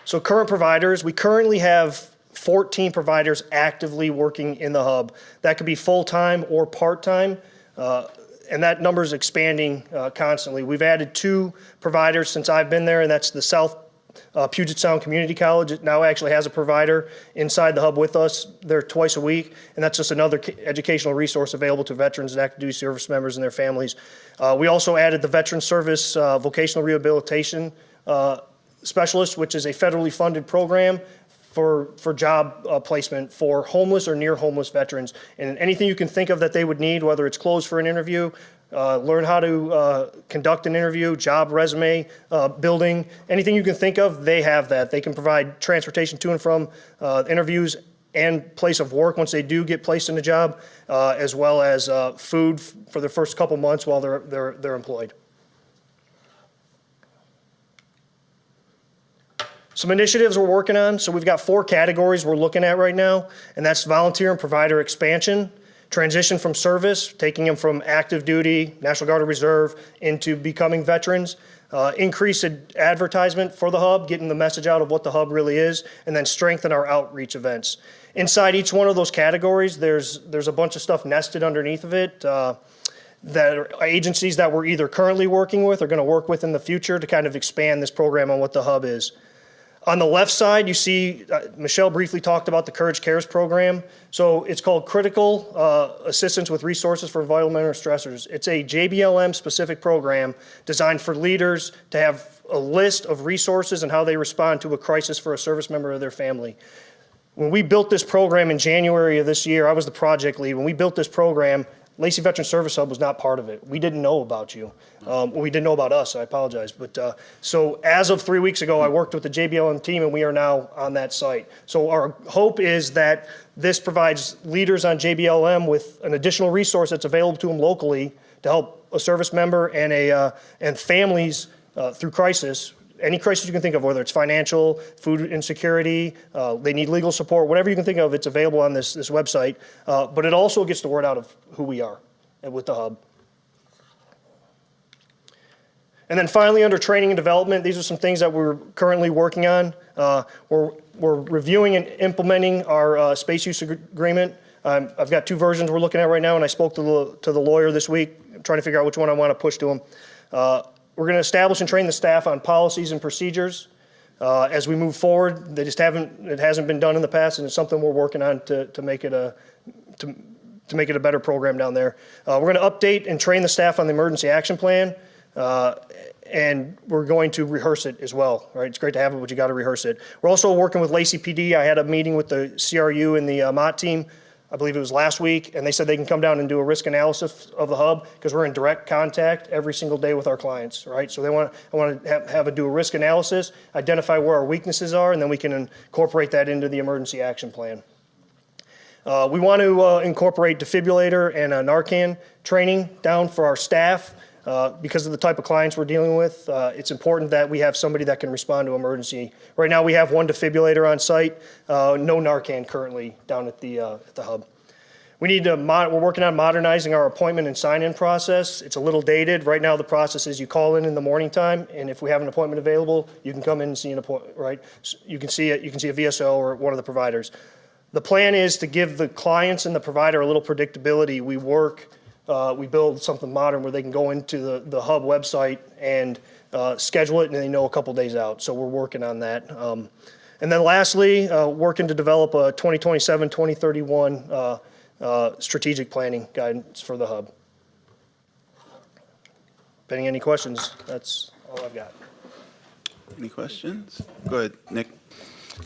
So current providers, we currently have 14 providers actively working in the hub. That could be full-time or part-time, and that number is expanding constantly. We've added 2 providers since I've been there, and that's the South Puget Sound Community College. It now actually has a provider inside the hub with us. They're twice a week, and that's just another educational resource available to veterans and active duty service members and their families. We also added the Veteran Service Vocational Rehabilitation Specialist, which is a federally funded program for job placement for homeless or near homeless veterans. And anything you can think of that they would need, whether it's clothes for an interview, learn how to conduct an interview, job resume, building, anything you can think of, they have that. They can provide transportation to and from interviews and place of work once they do get placed in a job, as well as food for the first couple months while they're employed. Some initiatives we're working on. So we've got 4 categories we're looking at right now, and that's volunteer and provider expansion, transition from service, taking them from active duty, National Guard or Reserve, into becoming veterans, increase advertisement for the hub, getting the message out of what the hub really is, and then strengthen our outreach events. Inside each one of those categories, there's a bunch of stuff nested underneath of it that are agencies that we're either currently working with or going to work with in the future to kind of expand this program on what the hub is. On the left side, you see, Michelle briefly talked about the Courage Cares program. So it's called Critical Assistance with Resources for Environmental Stressors. It's a JBLM specific program designed for leaders to have a list of resources and how they respond to a crisis for a service member or their family. When we built this program in January of this year, I was the project lead. When we built this program, Lacey Veteran Service Hub was not part of it. We didn't know about you. We didn't know about us, I apologize. But so as of 3 weeks ago, I worked with the JBLM team, and we are now on that site. So our hope is that this provides leaders on JBLM with an additional resource that's available to them locally to help a service member and families through crisis. Any crisis you can think of, whether it's financial, food insecurity, they need legal support, whatever you can think of, it's available on this website. But it also gets the word out of who we are with the hub. And then finally, under training and development, these are some things that we're currently working on. We're reviewing and implementing our space use agreement. I've got 2 versions we're looking at right now, and I spoke to the lawyer this week, trying to figure out which one I want to push to him. We're going to establish and train the staff on policies and procedures as we move forward. It hasn't been done in the past, and it's something we're working on to make it a better program down there. We're going to update and train the staff on the emergency action plan, and we're going to rehearse it as well. Right? It's great to have it, but you got to rehearse it. We're also working with Lacey PD. I had a meeting with the CRU and the MOT team. I believe it was last week, and they said they can come down and do a risk analysis of the hub because we're in direct contact every single day with our clients, right? So I want to do a risk analysis, identify where our weaknesses are, and then we can incorporate that into the emergency action plan. We want to incorporate defibrillator and Narcan training down for our staff. Because of the type of clients we're dealing with, it's important that we have somebody that can respond to emergency. Right now, we have 1 defibrillator on site, no Narcan currently down at the hub. We need to. We're working on modernizing our appointment and sign-in process. It's a little dated. Right now, the process is you call in the morning time, and if we have an appointment available, you can come in and see an appointment. Right? You can see it. You can see a VSO or one of the providers. The plan is to give the clients and the provider a little predictability. We build something modern where they can go into the hub website and schedule it, and they know a couple days out. So we're working on that. And then lastly, working to develop a 2027-2031 strategic planning guidance for the hub. Pending any questions, that's all I've got. Any questions? Go ahead, Nick.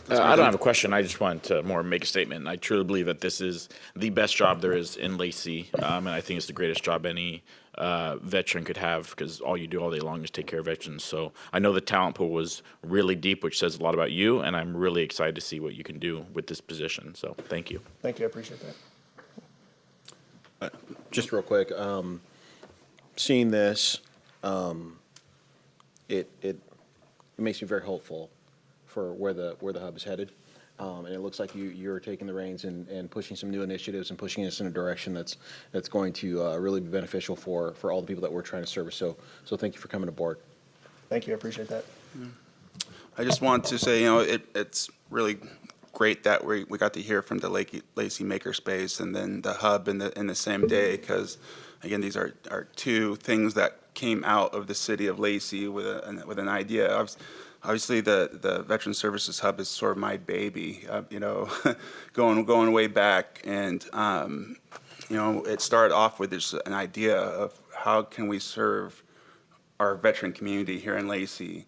I don't have a question. I just want to more make a statement. I truly believe that this is the best job there is in Lacey, and I think it's the greatest job any veteran could have because all you do all day long is take care of veterans. So I know the talent pool was really deep, which says a lot about you, and I'm really excited to see what you can do with this position. So thank you. Thank you. I appreciate that. Just real quick, seeing this, it makes me very hopeful for where the hub is headed. And it looks like you're taking the reins and pushing some new initiatives and pushing us in a direction that's going to really be beneficial for all the people that we're trying to service. So thank you for coming aboard. Thank you. I appreciate that. I just want to say, it's really great that we got to hear from the Lacey Makerspace and then the hub in the same day, because again, these are 2 things that came out of the city of Lacey with an idea. Obviously, the Veteran Services Hub is sort of my baby, going way back. And, it started off with just an idea of how can we serve our veteran community here in Lacey.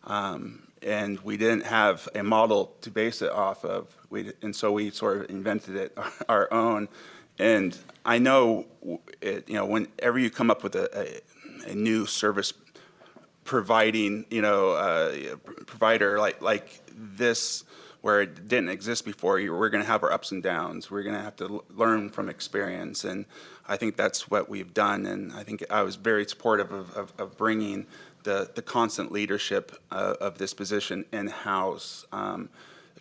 And we didn't have a model to base it off of, and so we sort of invented it our own. And I know, whenever you come up with a new service providing, provider like this, where it didn't exist before, we're going to have our ups and downs. We're going to have to learn from experience, and I think that's what we've done. And I think I was very supportive of bringing the constant leadership of this position in-house,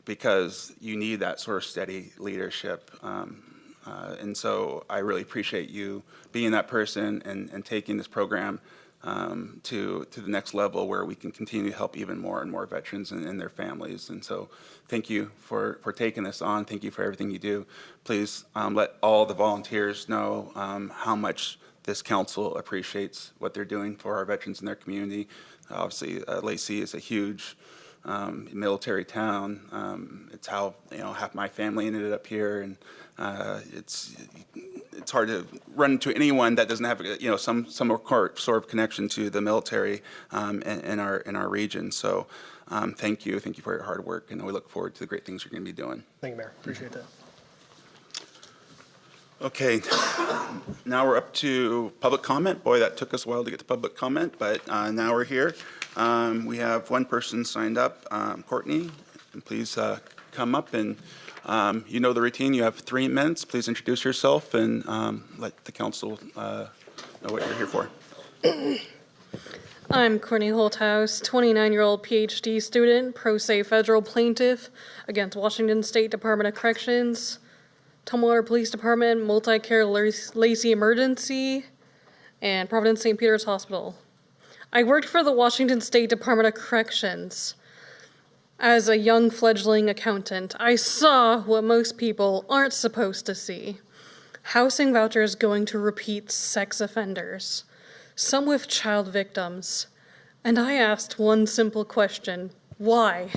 because you need that sort of steady leadership. And so I really appreciate you being that person and taking this program to the next level where we can continue to help even more and more veterans and their families. And so thank you for taking this on. Thank you for everything you do. Please let all the volunteers know how much this council appreciates what they're doing for our veterans in their community. Obviously, Lacey is a huge military town. It's how half my family ended up here, and it's hard to run into anyone that doesn't have some sort of connection to the military in our region. So thank you for your hard work, and we look forward to the great things you're going to be doing. Thank you, Mayor. Appreciate that. Okay. now we're up to public comment. Boy, that took us a while to get to public comment, but now we're here. We have one person signed up, Courtney. And please come up and you know the routine. You have 3 minutes. Please introduce yourself and let the council know what you're here for. I'm Courtney Holthouse, 29-year-old PhD student, pro se federal plaintiff against Washington State Department of Corrections, Tumwater Police Department, Multi-Care Lacey Emergency, and Providence St. Peter's Hospital. I worked for the Washington State Department of Corrections as a young fledgling accountant. I saw what most people aren't supposed to see. Housing vouchers going to repeat sex offenders, some with child victims. And I asked one simple question: why?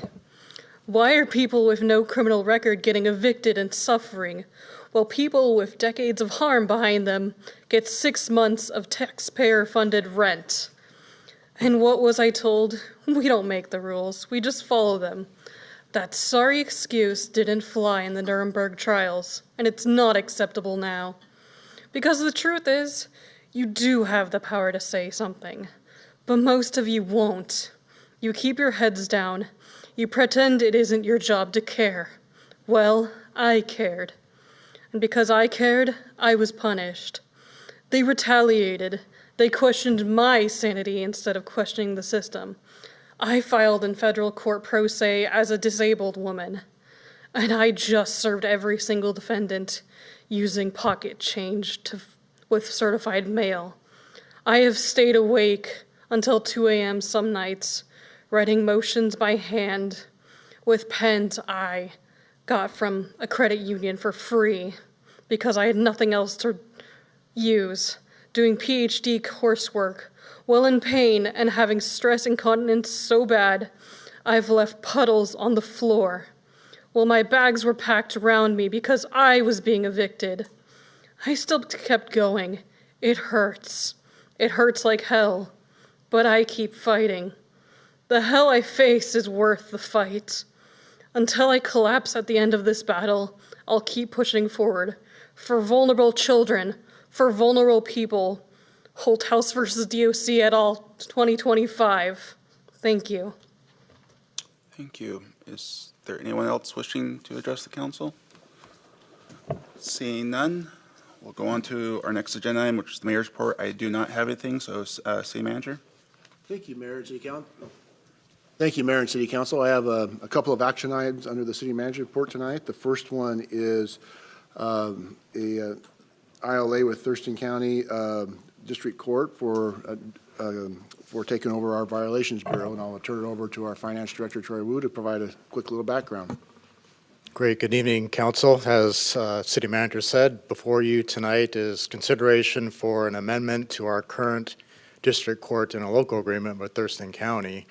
Why are people with no criminal record getting evicted and suffering, while people with decades of harm behind them get 6 months of taxpayer-funded rent? And what was I told? We don't make the rules, we just follow them. That sorry excuse didn't fly in the Nuremberg trials, and it's not acceptable now. Because the truth is, you do have the power to say something, but most of you won't. You keep your heads down. You pretend it isn't your job to care. Well, I cared. And because I cared, I was punished. They retaliated. They questioned my sanity instead of questioning the system. I filed in federal court pro se as a disabled woman, and I just served every single defendant using pocket change with certified mail. I have stayed awake until 2 a.m. some nights, writing motions by hand with pens I got from a credit union for free because I had nothing else to use, doing PhD coursework while in pain and having stress incontinence so bad I've left puddles on the floor while my bags were packed around me because I was being evicted. I still kept going. It hurts. It hurts like hell, but I keep fighting. The hell I face is worth the fight. Until I collapse at the end of this battle, I'll keep pushing forward. For vulnerable children, for vulnerable people. Holthouse versus DOC et al. 2025. Thank you. Thank you. Is there anyone else wishing to address the council? Seeing none, we'll go on to our next agenda item, which is the mayor's report. I do not have anything, so city manager. Thank you, Mayor and City Council. Thank you, Mayor and City Council. I have a couple of action items under the city manager report tonight. The first one is a ILA with Thurston County District Court for taking over our Violations Bureau, and I'll turn it over to our Finance Director, Troy Wu, to provide a quick little background. Great. Good evening, Council. As City Manager said, before you tonight is consideration for an amendment to our current District Court and a local agreement with Thurston County.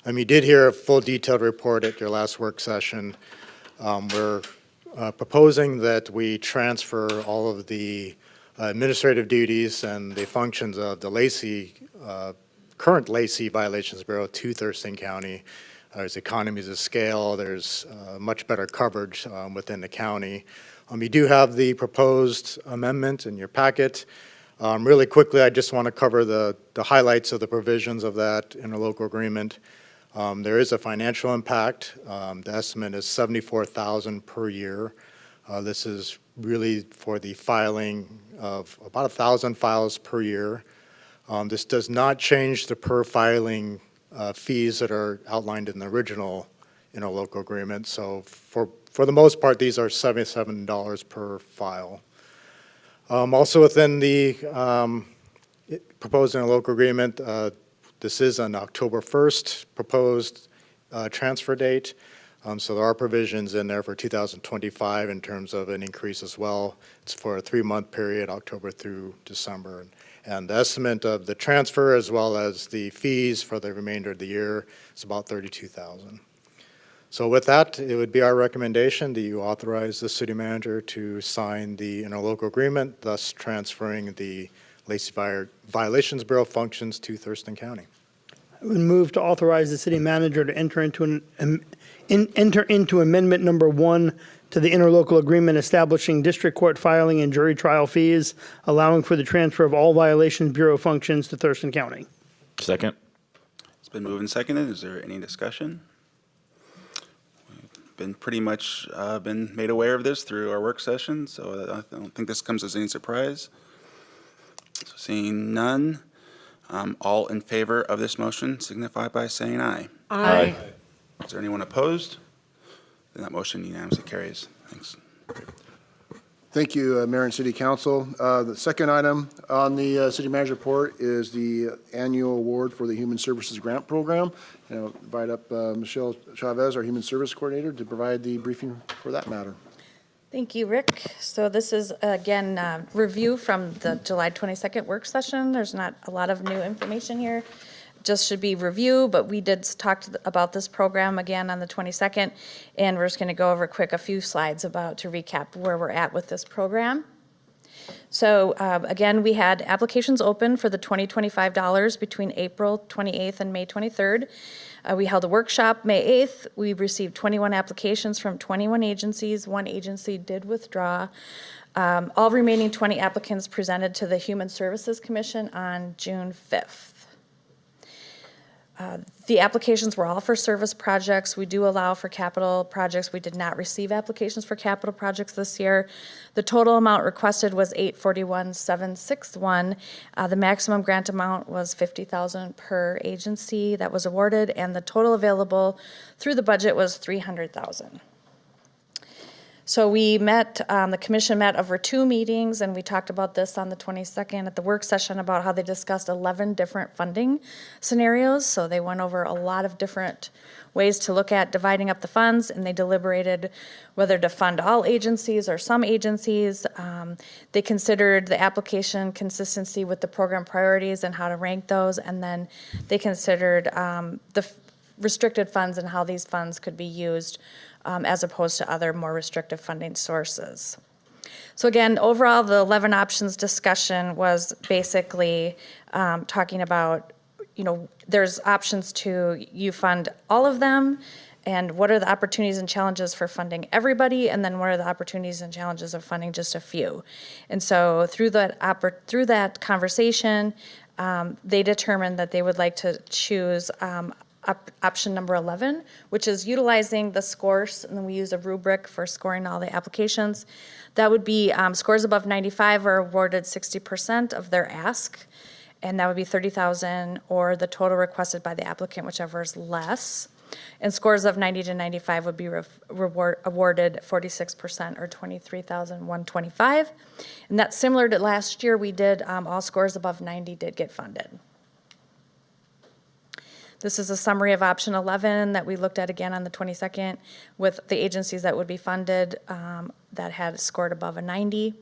You did hear a full detailed report at your last work session. We're proposing that we transfer all of the administrative duties and the functions of the Lacey, current Lacey Violations Bureau to Thurston County. There's economies of scale, there's much better coverage within the county. You do have the proposed amendment in your packet. Really quickly, I just want to cover the highlights of the provisions of that interlocal agreement. There is a financial impact. The estimate is $74,000 per year. This is really for the filing of about 1,000 files per year. This does not change the per filing fees that are outlined in the original interlocal agreement. So for the most part, these are $77 per file. Also within the proposed interlocal agreement, this is an October 1st proposed transfer date. So there are provisions in there for 2025 in terms of an increase as well. It's for a 3-month period, October through December. And the estimate of the transfer as well as the fees for the remainder of the year is about $32,000. So with that, it would be our recommendation that you authorize the city manager to sign the interlocal agreement, thus transferring the Lacey Violations Bureau functions to Thurston County. I would move to authorize the city manager to enter into amendment number 1 to the interlocal agreement establishing district court filing and jury trial fees, allowing for the transfer of all violations bureau functions to Thurston County. Second. It's been moved and seconded. Is there any discussion? We've been pretty much been made aware of this through our work session, so I don't think this comes as any surprise. So seeing none, all in favor of this motion signify by saying aye. Aye. Is there anyone opposed? Then that motion unanimously carries. Thanks. Thank you, Mayor and City Council. The second item on the City Manager report is the annual award for the Human Services Grant Program. And I'll invite up Michelle Chavez, our Human Service Coordinator, to provide the briefing for that matter. Thank you, Rick. So this is, again, review from the July 22nd work session. There's not a lot of new information here. Just should be review, but we did talk about this program again on the 22nd, and we're just going to go over a few slides to recap where we're at with this program. So again, we had applications open for the $2025 between April 28th and May 23rd. We held a workshop May 8th. We received 21 applications from 21 agencies. One agency did withdraw. All remaining 20 applicants presented to the Human Services Commission on June 5th. The applications were all for service projects. We do allow for capital projects. We did not receive applications for capital projects this year. The total amount requested was $841,761. The maximum grant amount was $50,000 per agency that was awarded, and the total available through the budget was $300,000. So we met, the commission met over 2 meetings, and we talked about this on the 22nd at the work session about how they discussed 11 different funding scenarios. So they went over a lot of different ways to look at dividing up the funds, and they deliberated whether to fund all agencies or some agencies. They considered the application consistency with the program priorities and how to rank those, and then they considered the restricted funds and how these funds could be used as opposed to other more restrictive funding sources. So again, overall, the 11 options discussion was basically talking about, there's options to you fund all of them, and what are the opportunities and challenges for funding everybody, and then what are the opportunities and challenges of funding just a few. And so through that conversation, they determined that they would like to choose option number 11, which is utilizing the scores, and then we use a rubric for scoring all the applications. That would be scores above 95 are awarded 60% of their ask, and that would be $30,000 or the total requested by the applicant, whichever is less. And scores of 90 to 95 would be awarded 46% or $23,125. And that's similar to last year. We did all scores above 90 did get funded. This is a summary of option 11 that we looked at again on the 22nd with the agencies that would be funded that had scored above a 90.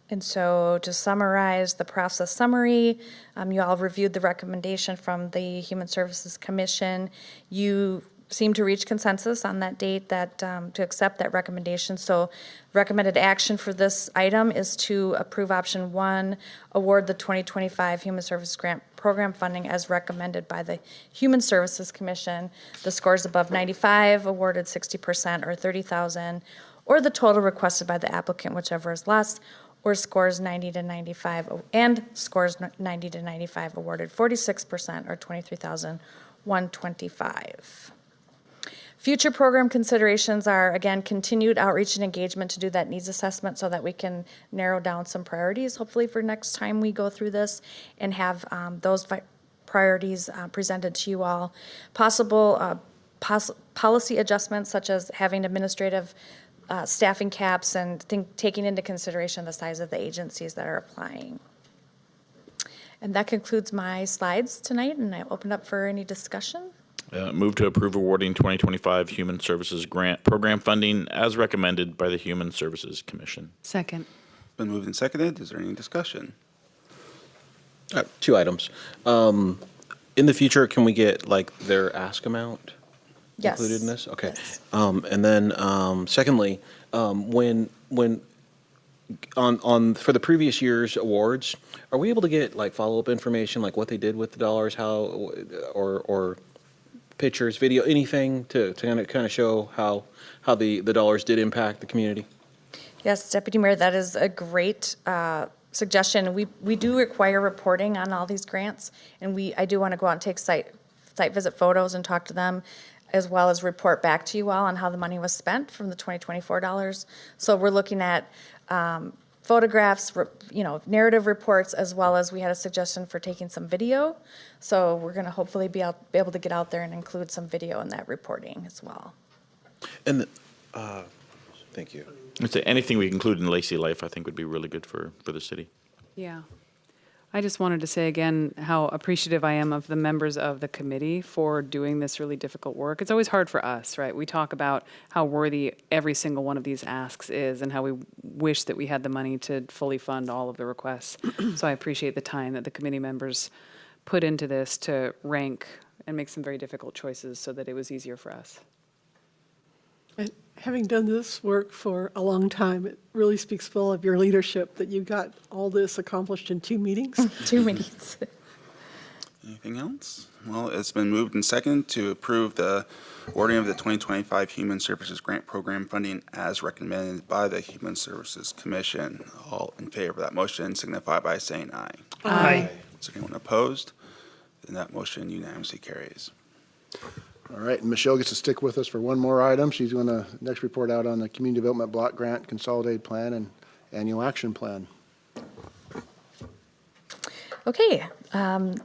And so to summarize the process summary, you all reviewed the recommendation from the Human Services Commission. You seem to reach consensus on that date that to accept that recommendation. So recommended action for this item is to approve option 1, award the 2025 Human Services Grant Program funding as recommended by the Human Services Commission. The scores above 95 awarded 60% or $30,000, or the total requested by the applicant, whichever is less, or scores 90 to 95, and scores 90 to 95 awarded 46% or $23,125. Future program considerations are, again, continued outreach and engagement to do that needs assessment so that we can narrow down some priorities, hopefully for next time we go through this, and have those priorities presented to you all. Possible policy adjustments such as having administrative staffing caps and taking into consideration the size of the agencies that are applying. And that concludes my slides tonight, and I open up for any discussion. Move to approve awarding 2025 Human Services Grant Program funding as recommended by the Human Services Commission. Second. Been moved and seconded. Is there any discussion? 2 items. In the future, can we get their ask amount Yes. included in this? Okay. Yes. And then secondly, when for the previous year's awards, are we able to get follow-up information, like what they did with the dollars, how, or pictures, video, anything to kind of show how the dollars did impact the community? Yes, Deputy Mayor, that is a great suggestion. We do require reporting on all these grants, and I do want to go out and take site visit photos and talk to them, as well as report back to you all on how the money was spent from the 2024 dollars. So we're looking at photographs, narrative reports, as well as we had a suggestion for taking some video. So we're going to hopefully be able to get out there and include some video in that reporting as well. And thank you. Anything we include in Lacey Life, I think, would be really good for the city. Yeah. I just wanted to say again how appreciative I am of the members of the committee for doing this really difficult work. It's always hard for us, right? We talk about how worthy every single one of these asks is and how we wish that we had the money to fully fund all of the requests. So I appreciate the time that the committee members put into this to rank and make some very difficult choices so that it was easier for us. And having done this work for a long time, it really speaks well of your leadership that you got all this accomplished in 2 meetings. 2 meetings. Anything else? Well, it's been moved and seconded to approve the awarding of the 2025 Human Services Grant Program funding as recommended by the Human Services Commission. All in favor of that motion signify by saying aye. Aye. Is anyone opposed? Then that motion unanimously carries. All right, and Michelle gets to stick with us for one more item. She's going to next report out on the Community Development Block Grant Consolidated Plan and Annual Action Plan. Okay,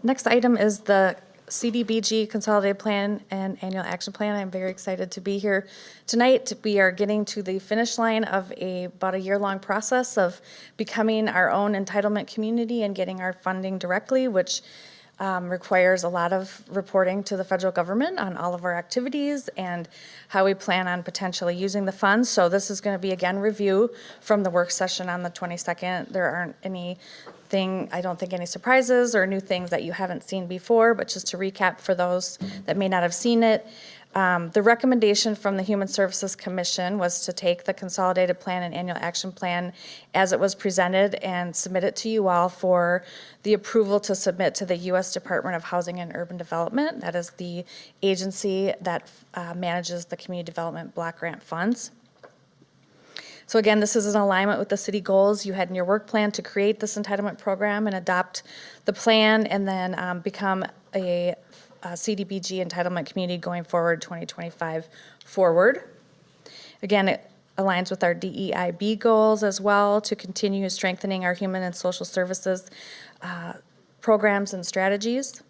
next item is the CDBG Consolidated Plan and Annual Action Plan. I'm very excited to be here tonight. We are getting to the finish line of about a year-long process of becoming our own entitlement community and getting our funding directly, which requires a lot of reporting to the federal government on all of our activities and how we plan on potentially using the funds. So this is going to be, again, review from the work session on the 22nd. There aren't I don't think any surprises or new things that you haven't seen before, but just to recap for those that may not have seen it. The recommendation from the Human Services Commission was to take the Consolidated Plan and Annual Action Plan as it was presented and submit it to you all for the approval to submit to the U.S. Department of Housing and Urban Development. That is the agency that manages the community development block grant funds. So again, this is in alignment with the city goals you had in your work plan to create this entitlement program and adopt the plan and then become a CDBG entitlement community going forward 2025 forward. Again, it aligns with our DEIB goals as well to continue strengthening our human and social services programs and strategies.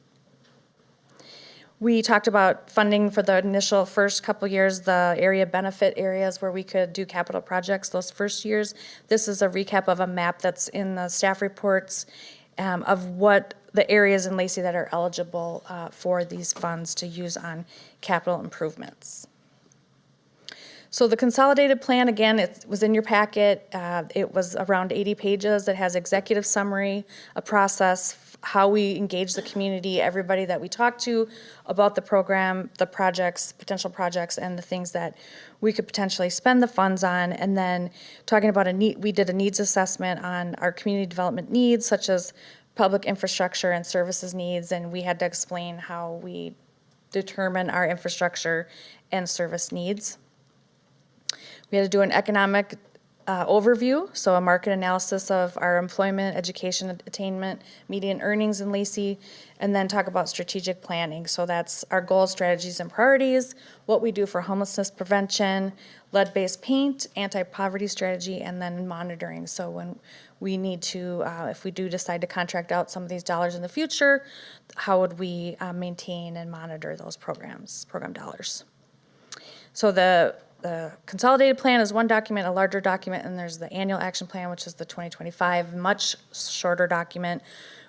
We talked about funding for the initial first couple years, the area benefit areas where we could do capital projects those first years. This is a recap of a map that's in the staff reports of what the areas in Lacey that are eligible for these funds to use on capital improvements. So the consolidated plan, again, it was in your packet. It was around 80 pages. It has executive summary, a process, how we engage the community, everybody that we talk to about the program, the projects, potential projects, and the things that we could potentially spend the funds on. And then talking about we did a needs assessment on our community development needs, such as public infrastructure and services needs, and we had to explain how we determine our infrastructure and service needs. We had to do an economic overview, so a market analysis of our employment, education, attainment, median earnings in Lacey, and then talk about strategic planning. So that's our goals, strategies, and priorities, what we do for homelessness prevention, lead-based paint, anti-poverty strategy, and then monitoring. So when we need to, if we do decide to contract out some of these dollars in the future, how would we maintain and monitor those program dollars? So the consolidated plan is one document, a larger document, and there's the annual action plan, which is the 2025, much shorter document,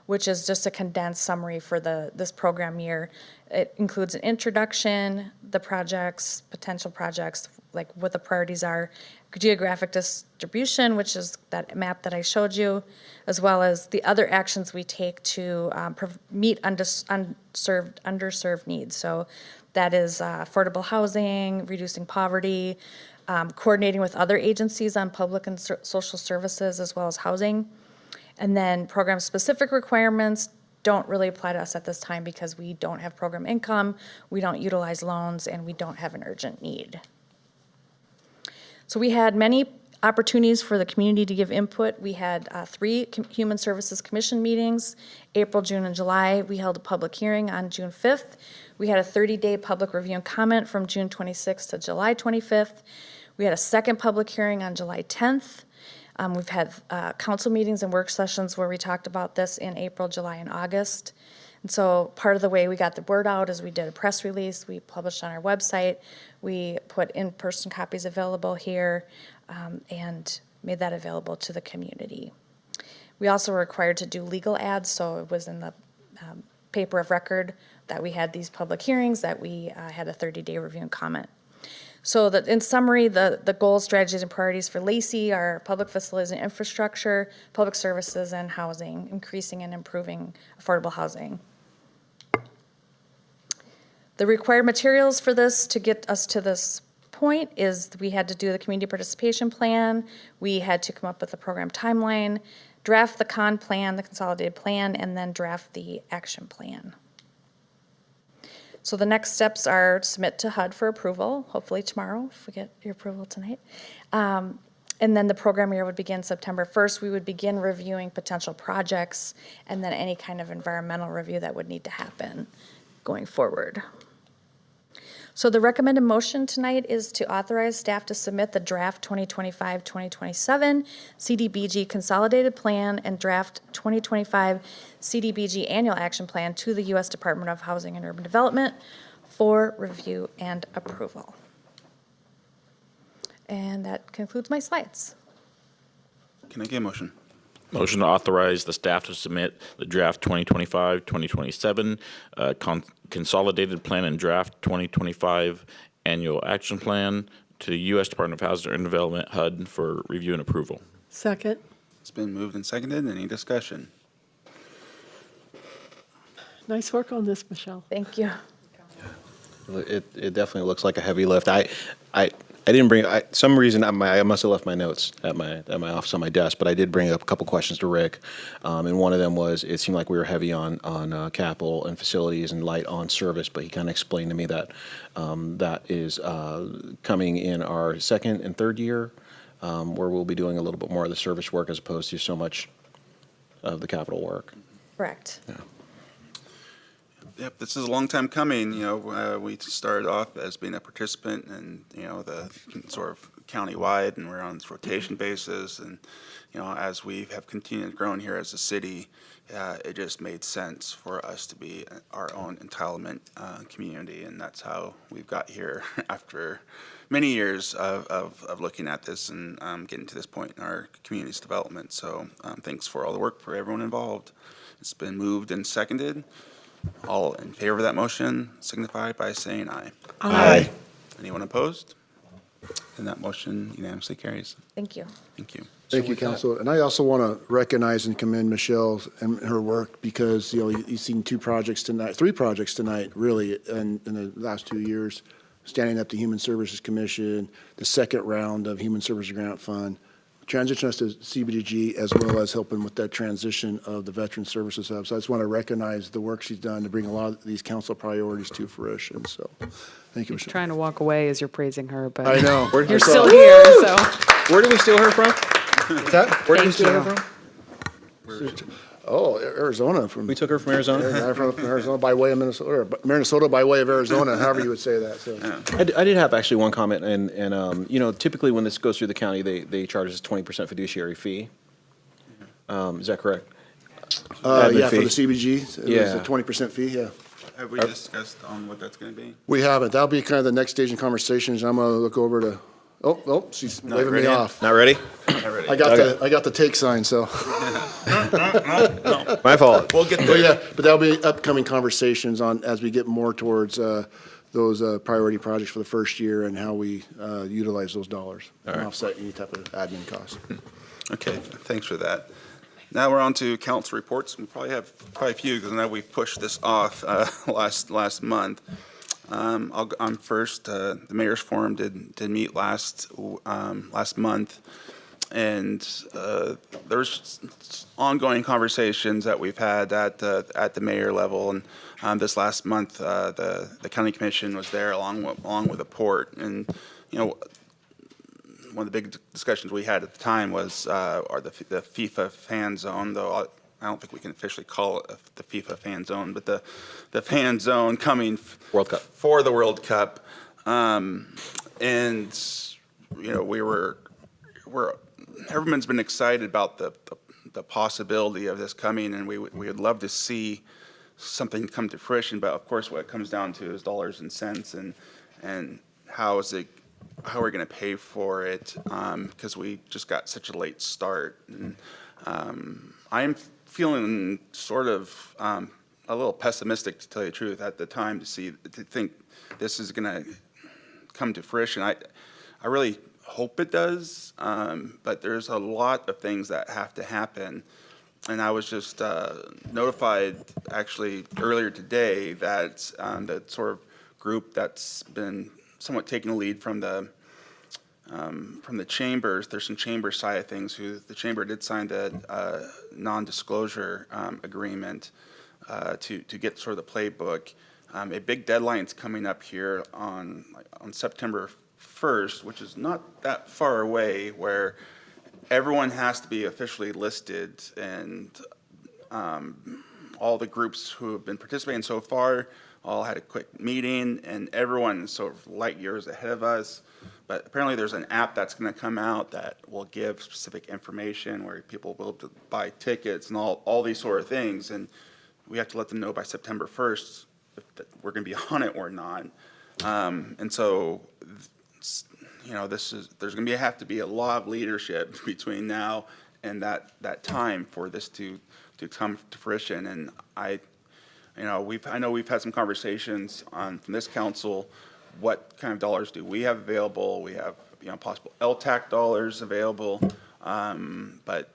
which is just a condensed summary for this program year. It includes an introduction, the projects, potential projects, like what the priorities are, geographic distribution, which is that map that I showed you, as well as the other actions we take to meet underserved needs. So that is affordable housing, reducing poverty, coordinating with other agencies on public and social services, as well as housing. And then program-specific requirements, don't really apply to us at this time because we don't have program income, we don't utilize loans, and we don't have an urgent need. So we had many opportunities for the community to give input. We had 3 Human Services Commission meetings, April, June, and July. We held a public hearing on June 5th. We had a 30-day public review and comment from June 26th to July 25th. We had a second public hearing on July 10th. We've had council meetings and work sessions where we talked about this in April, July, and August. And so part of the way we got the word out is we did a press release, we published on our website, we put in-person copies available here, and made that available to the community. We also were required to do legal ads, so it was in the paper of record that we had these public hearings, that we had a 30-day review and comment. So that, in summary, the goals, strategies, and priorities for Lacey are public facilities and infrastructure, public services, and housing, increasing and improving affordable housing. The required materials for this to get us to this point is we had to do the community participation plan, we had to come up with a program timeline, draft the plan, the consolidated plan, and then draft the action plan. So the next steps are submit to HUD for approval, hopefully tomorrow, if we get your approval tonight. And then the program year would begin September 1st. We would begin reviewing potential projects and then any kind of environmental review that would need to happen going forward. So the recommended motion tonight is to authorize staff to submit the draft 2025-2027 CDBG Consolidated Plan and draft 2025 CDBG Annual Action Plan to the U.S. Department of Housing and Urban Development for review and approval. And that concludes my slides. Can I get a motion? Motion to authorize the staff to submit the draft 2025-2027 consolidated plan and draft 2025 annual action plan to the U.S. Department of Housing and Development, HUD, for review and approval. Second. It's been moved and seconded. Any discussion? Nice work on this, Michelle. Thank you. It definitely looks like a heavy lift. I didn't bring, some reason I must have left my notes at my office on my desk, but I did bring up a couple questions to Rick. And one of them was, it seemed like we were heavy on capital and facilities and light on service, but he kind of explained to me that that is coming in our second and third year, where we'll be doing a little bit more of the service work as opposed to so much of the capital work. Correct. Yeah. Yep, this is a long time coming. We started off as being a participant and, the sort of countywide, and we're on this rotation basis. And, as we have continued growing here as a city, it just made sense for us to be our own entitlement community. And that's how we've got here after many years of looking at this and getting to this point in our community's development. So thanks for all the work for everyone involved. It's been moved and seconded. All in favor of that motion signify by saying aye. Aye. Anyone opposed? And that motion unanimously carries. Thank you. Thank you. Thank you, Council. And I also want to recognize and commend Michelle and her work because, you've seen 3 projects tonight, really, in the last 2 years, standing up the Human Services Commission, the second round of Human Services Grant Fund, transition us to CBDG, as well as helping with that transition of the Veteran Services Hub. So I just want to recognize the work she's done to bring a lot of these council priorities to fruition. So thank you, Michelle. Trying to walk away as you're praising her, but I know. you're still here, so. Where did we steal her from? What's that? Where did we Thank steal her you. from? Oh, Arizona. We took her from Arizona? Yeah, from Arizona by way of Minnesota, or Minnesota by way of Arizona, however you would say that. So. I did have actually one comment, and typically when this goes through the county, they charge us a 20% fiduciary fee. Is that correct? Yeah, for the CBG, it was a Yeah. 20% fee, yeah. Have we discussed on what that's going to be? We haven't. That'll be kind of the next stage in conversations. I'm going to look over to, she's Not waving me ready yet? off. Not ready? Not ready. I got the take sign, so. No. My fault. We'll get But there. yeah, but that'll be upcoming conversations on, as we get more towards those priority projects for the first year and how we utilize those dollars and offset any type of admin costs. Okay, thanks for that. Now we're on to council reports. We probably have quite a few because I know we've pushed this off last month. I'm first. The mayor's forum did meet last month. And there's ongoing conversations that we've had at the mayor level. And this last month, the county commission was there along with the port. And, you know, one of the big discussions we had at the time was are the FIFA fan zone, though I don't think we can officially call it the FIFA fan zone, but the fan zone coming World Cup. for the World Cup. And, you know, we're everyone's been excited about the possibility of this coming, and we would love to see something come to fruition. But of course, what it comes down to is dollars and cents, and how we're going to pay for it, because we just got such a late start. And I'm feeling sort of a little pessimistic, to tell you the truth, at the time to think this is going to come to fruition. I really hope it does, but there's a lot of things that have to happen. And I was just notified actually earlier today that the sort of group that's been somewhat taking the lead from the chambers, there's some chamber side of things, the chamber did sign the non-disclosure agreement to get sort of the playbook. A big deadline's coming up here on September 1st, which is not that far away, where everyone has to be officially listed, and all the groups who have been participating so far all had a quick meeting, and everyone's sort of light years ahead of us. But apparently there's an app that's going to come out that will give specific information where people will be able to buy tickets and all these sort of things. And we have to let them know by September 1st if we're going to be on it or not. And so, you know, there's going to have to be a lot of leadership between now and that time for this to come to fruition. And I know we've had some conversations from this council. What kind of dollars do we have available? We have, you know, possible LTAC dollars available, but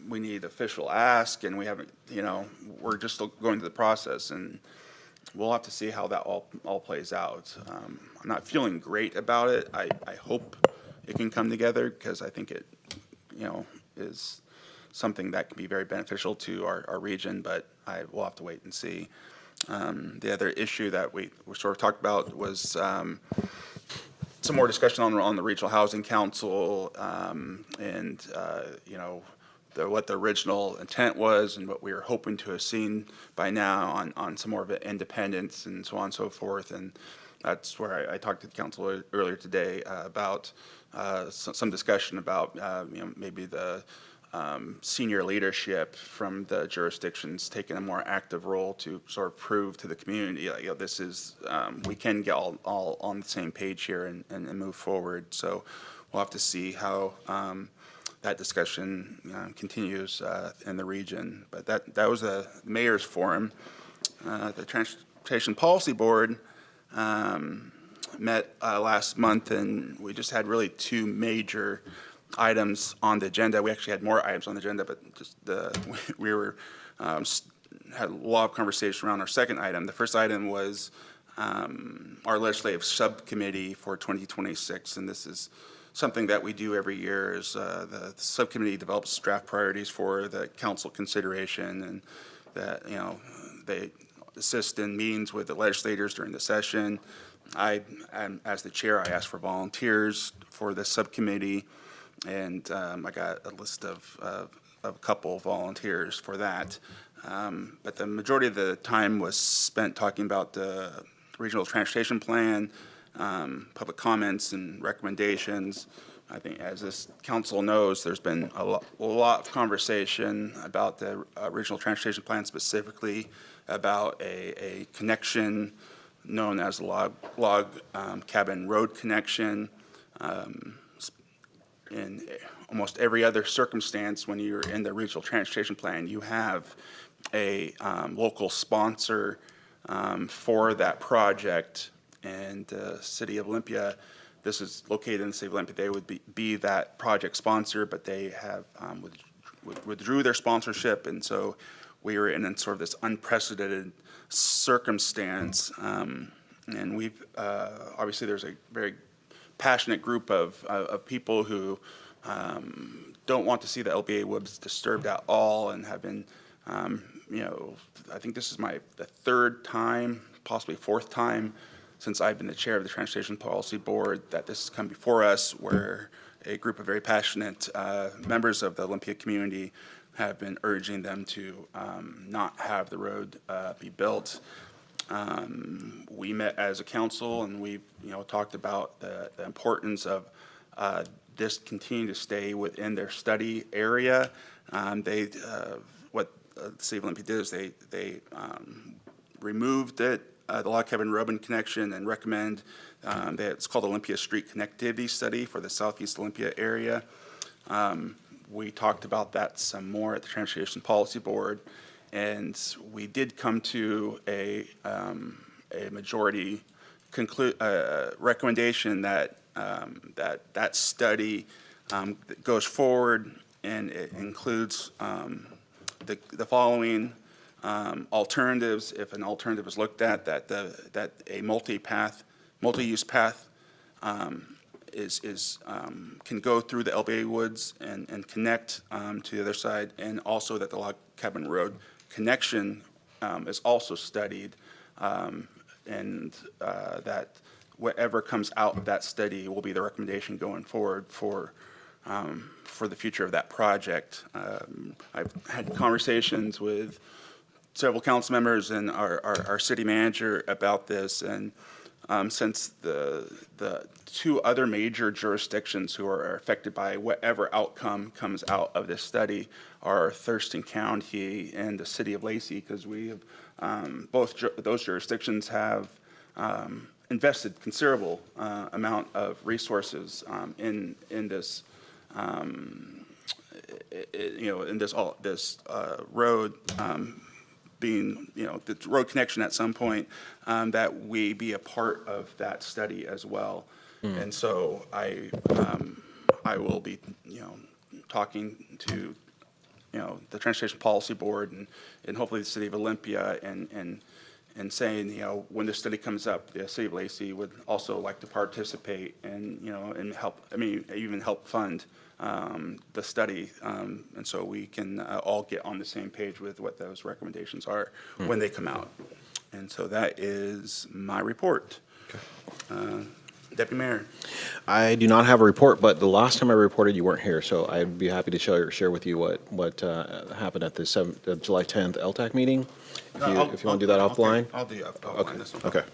we need official ask, and we haven't, you know, we're just still going through the process, and we'll have to see how that all plays out. I'm not feeling great about it. I hope it can come together, because I think it, you know, is something that can be very beneficial to our region, but we'll have to wait and see. The other issue that we sort of talked about was some more discussion on the Regional Housing Council, and you know, what the original intent was and what we were hoping to have seen by now on some more of the independence and so on and so forth. And that's where I talked to the council earlier today about some discussion about you know, maybe the senior leadership from the jurisdictions taking a more active role to sort of prove to the community, you know, this is, we can get all on the same page here and move forward. So we'll have to see how that discussion continues in the region. But that was the mayor's forum. The Transportation Policy Board met last month, and we just had really two major items on the agenda. We actually had more items on the agenda, but just we were had a lot of conversation around our second item. The first item was our legislative subcommittee for 2026, and this is something that we do every year. Is the subcommittee develops draft priorities for the council consideration, and that, you know, they assist in meetings with the legislators during the session. As the chair, I asked for volunteers for the subcommittee, and I got a list of a couple volunteers for that. But the majority of the time was spent talking about the regional transportation plan, public comments and recommendations. I think, as this council knows, there's been a lot of conversation about the regional transportation plan, specifically about a connection known as log cabin road connection. In almost every other circumstance, when you're in the regional transportation plan, you have a local sponsor for that project. And the City of Olympia, this is located in the City of Olympia, they would be that project sponsor, but they have withdrew their sponsorship, and so we were in sort of this unprecedented circumstance. And we've obviously there's a very passionate group of people who don't want to see the LBA woods disturbed at all and have been, I think this is the third time, possibly fourth time, since I've been the chair of the Transportation Policy Board that this has come before us, where a group of very passionate members of the Olympia community have been urging them to not have the road be built. We met as a council and we, talked about the importance of this continuing to stay within their study area. What the City of Olympia did is they removed it, the Log Cabin Robin connection, and recommend that it's called Olympia Street Connectivity Study for the Southeast Olympia area. We talked about that some more at the Transportation Policy Board, and we did come to a majority recommendation that that study goes forward, and it includes the following alternatives. If an alternative is looked at, that a multi-use path can go through the LBA woods and connect to the other side, and also that the Log Cabin Road connection is also studied, and that whatever comes out of that study will be the recommendation going forward for the future of that project. I've had conversations with several council members and our city manager about this, and since the two other major jurisdictions who are affected by whatever outcome comes out of this study are Thurston County and the City of Lacey, because we have those jurisdictions have invested considerable amount of resources in this road being, the road connection at some point, that we be a part of that study as well. And so I will be, talking to, the Transportation Policy Board and hopefully the City of Olympia and saying, when this study comes up, the City of Lacey would also like to participate and, and help, even help fund the study, and so we can all get on the same page with what those recommendations are when they come out. And so that is my report. Deputy Mayor. I do not have a report, but the last time I reported, you weren't here, so I'd be happy to share with you what happened at the July 10th LTAC meeting. If you want to do that offline. I'll do offline Okay. this one. Okay.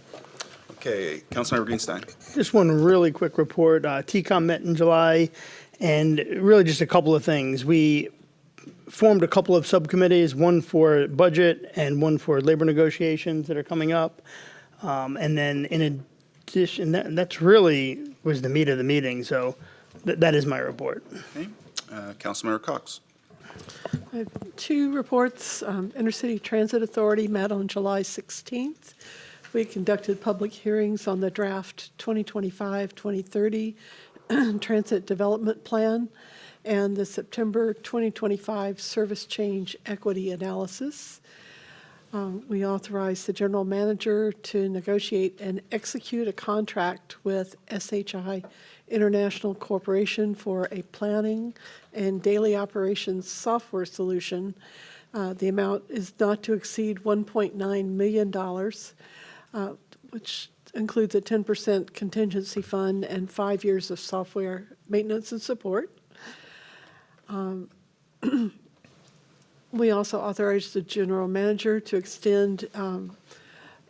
Okay, Councilmember Greenstein. Just one really quick report. TCOM met in July, and really just a couple of things. We formed a couple of subcommittees, one for budget and one for labor negotiations that are coming up. And then in addition, that's really was the meat of the meeting. So that is my report. Okay, Councilmember Cox. I have two reports. Intercity Transit Authority met on July 16th. We conducted public hearings on the draft 2025-2030 Transit Development Plan and the September 2025 Service Change Equity Analysis. We authorized the general manager to negotiate and execute a contract with SHI International Corporation for a planning and daily operations software solution. The amount is not to exceed $1.9 million, which includes a 10% contingency fund and 5 years of software maintenance and support. We also authorized the general manager to extend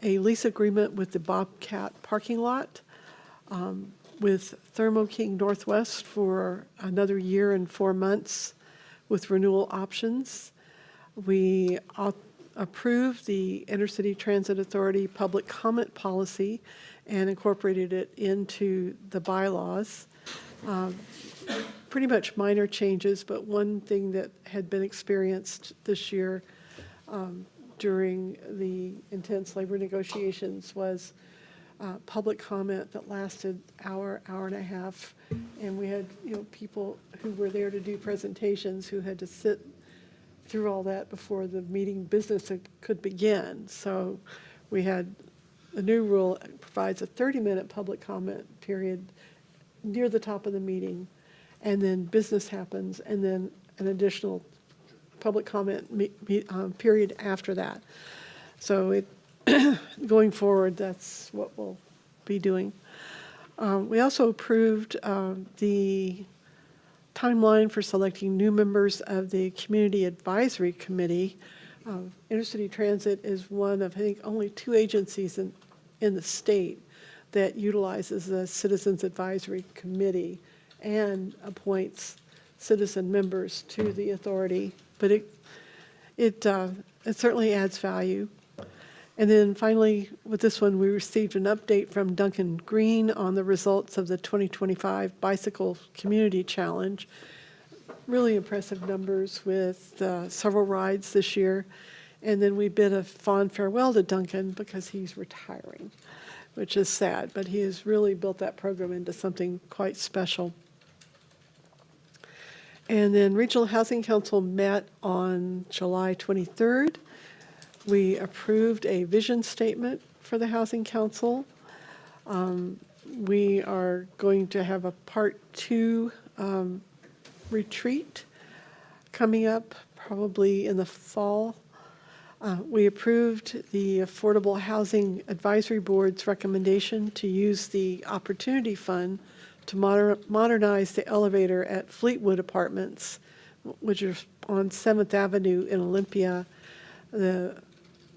a lease agreement with the Bobcat parking lot with Thermo King Northwest for another year and 4 months with renewal options. We approved the Intercity Transit Authority public comment policy and incorporated it into the bylaws. Pretty much minor changes, but one thing that had been experienced this year during the intense labor negotiations was public comment that lasted hour and a half. And we had, people who were there to do presentations who had to sit through all that before the meeting business could begin. So we had, the new rule provides a 30-minute public comment period near the top of the meeting, and then business happens, and then an additional public comment period after that. So it, going forward, that's what we'll be doing. We also approved the timeline for selecting new members of the Community Advisory Committee. Intercity Transit is one of, I think, only 2 agencies in the state that utilizes the Citizens Advisory Committee and appoints citizen members to the authority. But it certainly adds value. And then finally, with this one, we received an update from Duncan Green on the results of the 2025 Bicycle Community Challenge. Really impressive numbers with several rides this year. And then we bid a fond farewell to Duncan because he's retiring, which is sad, but he has really built that program into something quite special. And then Regional Housing Council met on July 23rd. We approved a vision statement for the Housing Council. We are going to have a Part 2 retreat coming up probably in the fall. We approved the Affordable Housing Advisory Board's recommendation to use the Opportunity Fund to modernize the elevator at Fleetwood Apartments, which is on 7th Avenue in Olympia. The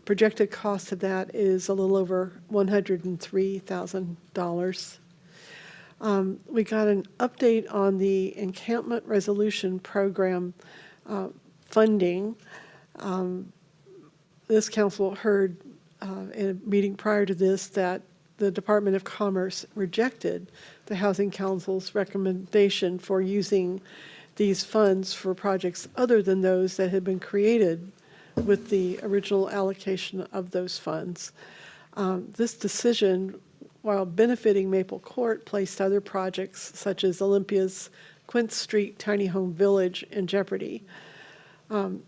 projected cost of that is a little over $103,000. We got an update on the Encampment Resolution Program funding. This council heard in a meeting prior to this that the Department of Commerce rejected the Housing Council's recommendation for using these funds for projects other than those that had been created with the original allocation of those funds. This decision, while benefiting Maple Court, placed other projects such as Olympia's Quince Street Tiny Home Village in jeopardy.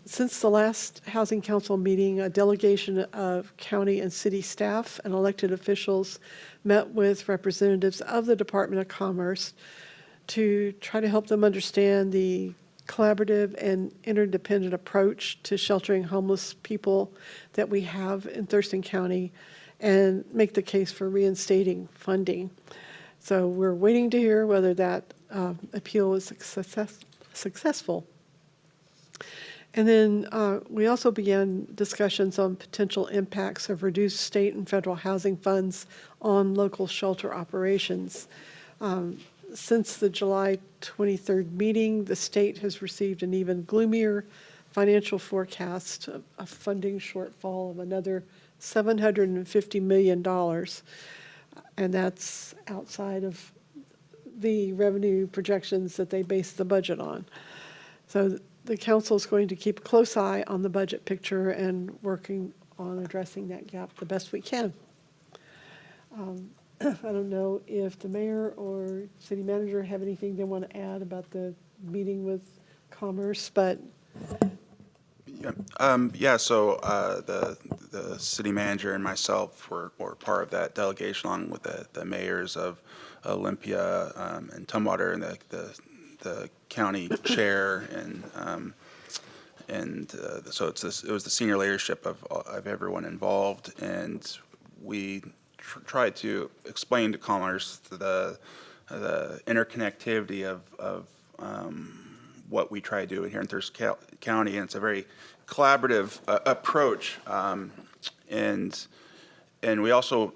Since the last Housing Council meeting, a delegation of county and city staff and elected officials met with representatives of the Department of Commerce to try to help them understand the collaborative and interdependent approach to sheltering homeless people that we have in Thurston County and make the case for reinstating funding. So we're waiting to hear whether that appeal is successful. And then we also began discussions on potential impacts of reduced state and federal housing funds on local shelter operations. Since the July 23rd meeting, the state has received an even gloomier financial forecast, a funding shortfall of another $750 million. And that's outside of the revenue projections that they base the budget on. So the council is going to keep a close eye on the budget picture and working on addressing that gap the best we can. I don't know if the mayor or city manager have anything they want to add about the meeting with Commerce, but. So the city manager and myself were part of that delegation along with the mayors of Olympia and Tumwater and the county chair so it was the senior leadership of everyone involved, and we tried to explain to Commerce the interconnectivity of what we try to do here in Thurston County, and it's a very collaborative approach, and we also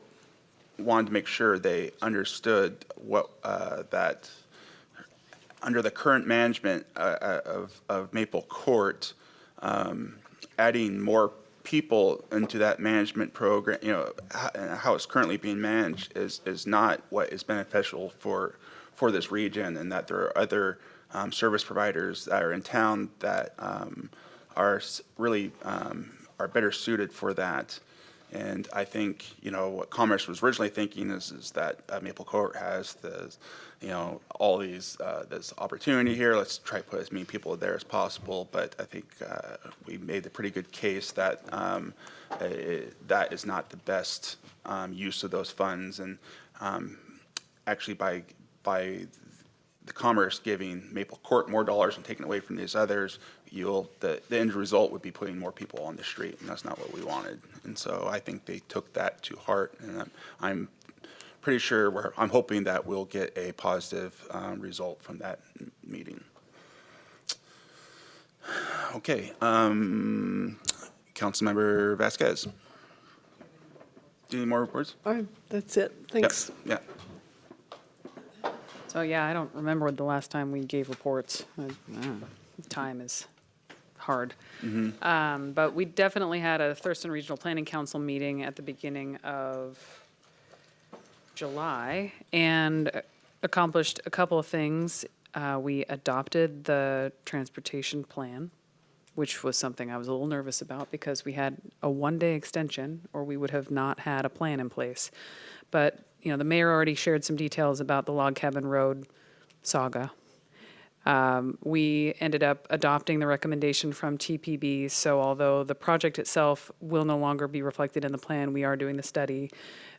wanted to make sure they understood what that under the current management of Maple Court, adding more people into that management program, how it's currently being managed is not what is beneficial for this region, and that there are other service providers that are in town that are really are better suited for that. And I think, what Commerce was originally thinking is that Maple Court has all these, this opportunity here. Let's try to put as many people there as possible. But I think we made a pretty good case that that is not the best use of those funds. And actually by the commerce giving Maple Court more dollars and taking away from these others, the end result would be putting more people on the street, and that's not what we wanted. And so I think they took that to heart, and I'm pretty sure I'm hoping that we'll get a positive result from that meeting. Okay, Councilmember Vasquez. Do you need more reports? That's it. Thanks. Yeah. So, yeah, I don't remember the last time we gave reports. Time is hard. But we definitely had a Thurston Regional Planning Council meeting at the beginning of July and accomplished a couple of things. We adopted the transportation plan, which was something I was a little nervous about because we had a one-day extension or we would have not had a plan in place. But, the mayor already shared some details about the Log Cabin Road saga. We ended up adopting the recommendation from TPB, so although the project itself will no longer be reflected in the plan, we are doing the study,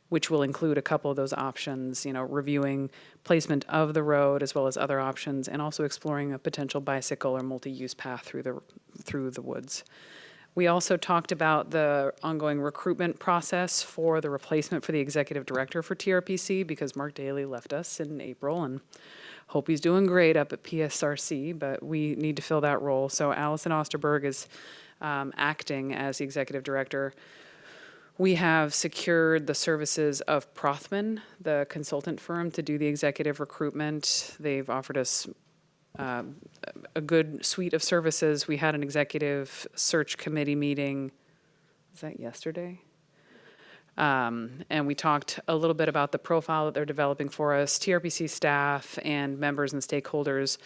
which will include a couple of those options, reviewing placement of the road as well as other options, and also exploring a potential bicycle or multi-use path through the woods. We also talked about the ongoing recruitment process for the replacement for the executive director for TRPC because Mark Daly left us in April and hope he's doing great up at PSRC, but we need to fill that role. So Allison Osterberg is acting as the executive director. We have secured the services of Prothman, the consultant firm, to do the executive recruitment. They've offered us a good suite of services. We had an executive search committee meeting, was that yesterday? And we talked a little bit about the profile that they're developing for us. TRPC staff and members and stakeholders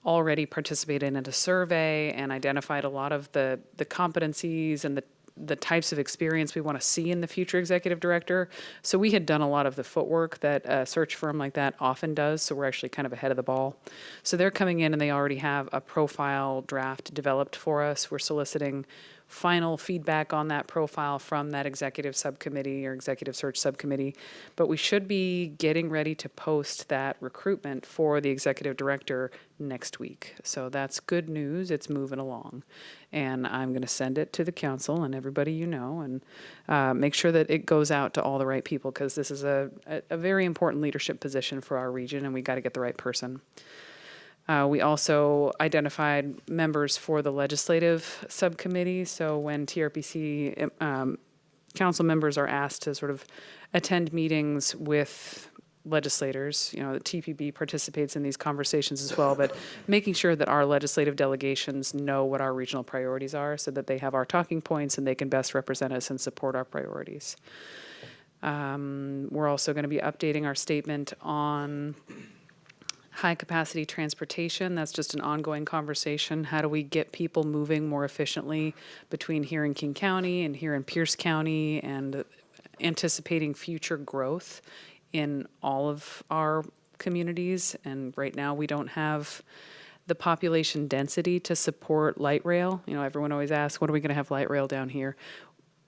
already participated in a survey and identified a lot of the competencies and the types of experience we want to see in the future executive director. So we had done a lot of the footwork that a search firm like that often does, so we're actually kind of ahead of the ball. So they're coming in and they already have a profile draft developed for us. We're soliciting final feedback on that profile from that executive subcommittee or executive search subcommittee. But we should be getting ready to post that recruitment for the executive director next week. So that's good news. It's moving along. And I'm going to send it to the council and everybody and make sure that it goes out to all the right people because this is a very important leadership position for our region and we got to get the right person. We also identified members for the legislative subcommittee. So when TRPC council members are asked to sort of attend meetings with legislators, the TPB participates in these conversations as well, but making sure that our legislative delegations know what our regional priorities are so that they have our talking points and they can best represent us and support our priorities. We're also going to be updating our statement on high-capacity transportation. That's just an ongoing conversation. How do we get people moving more efficiently between here in King County and here in Pierce County and anticipating future growth in all of our communities? And right now, we don't have the population density to support light rail. Everyone always asks, when are we going to have light rail down here?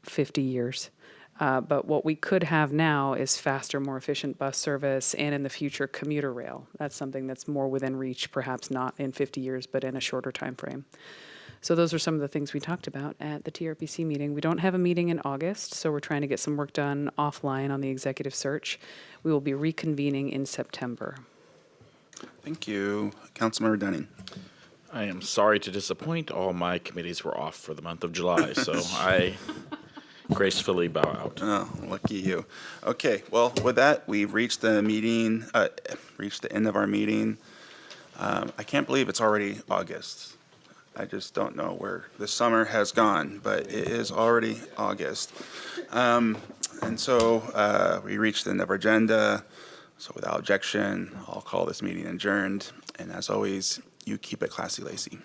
50 years. But what we could have now is faster, more efficient bus service, and in the future, commuter rail. That's something that's more within reach, perhaps not in 50 years, but in a shorter time frame. So those are some of the things we talked about at the TRPC meeting. We don't have a meeting in August, so we're trying to get some work done offline on the executive search. We will be reconvening in September. Thank you. Councilmember Dunning. I am sorry to disappoint. All my committees were off for the month of July, so I gracefully bow out. Oh, lucky you. Okay, well, with that, we've reached the end of our meeting. I can't believe it's already August. I just don't know where the summer has gone, but it is already August. And so we reached the end of our agenda. So without objection, I'll call this meeting adjourned. And as always, you keep it classy, Lacey.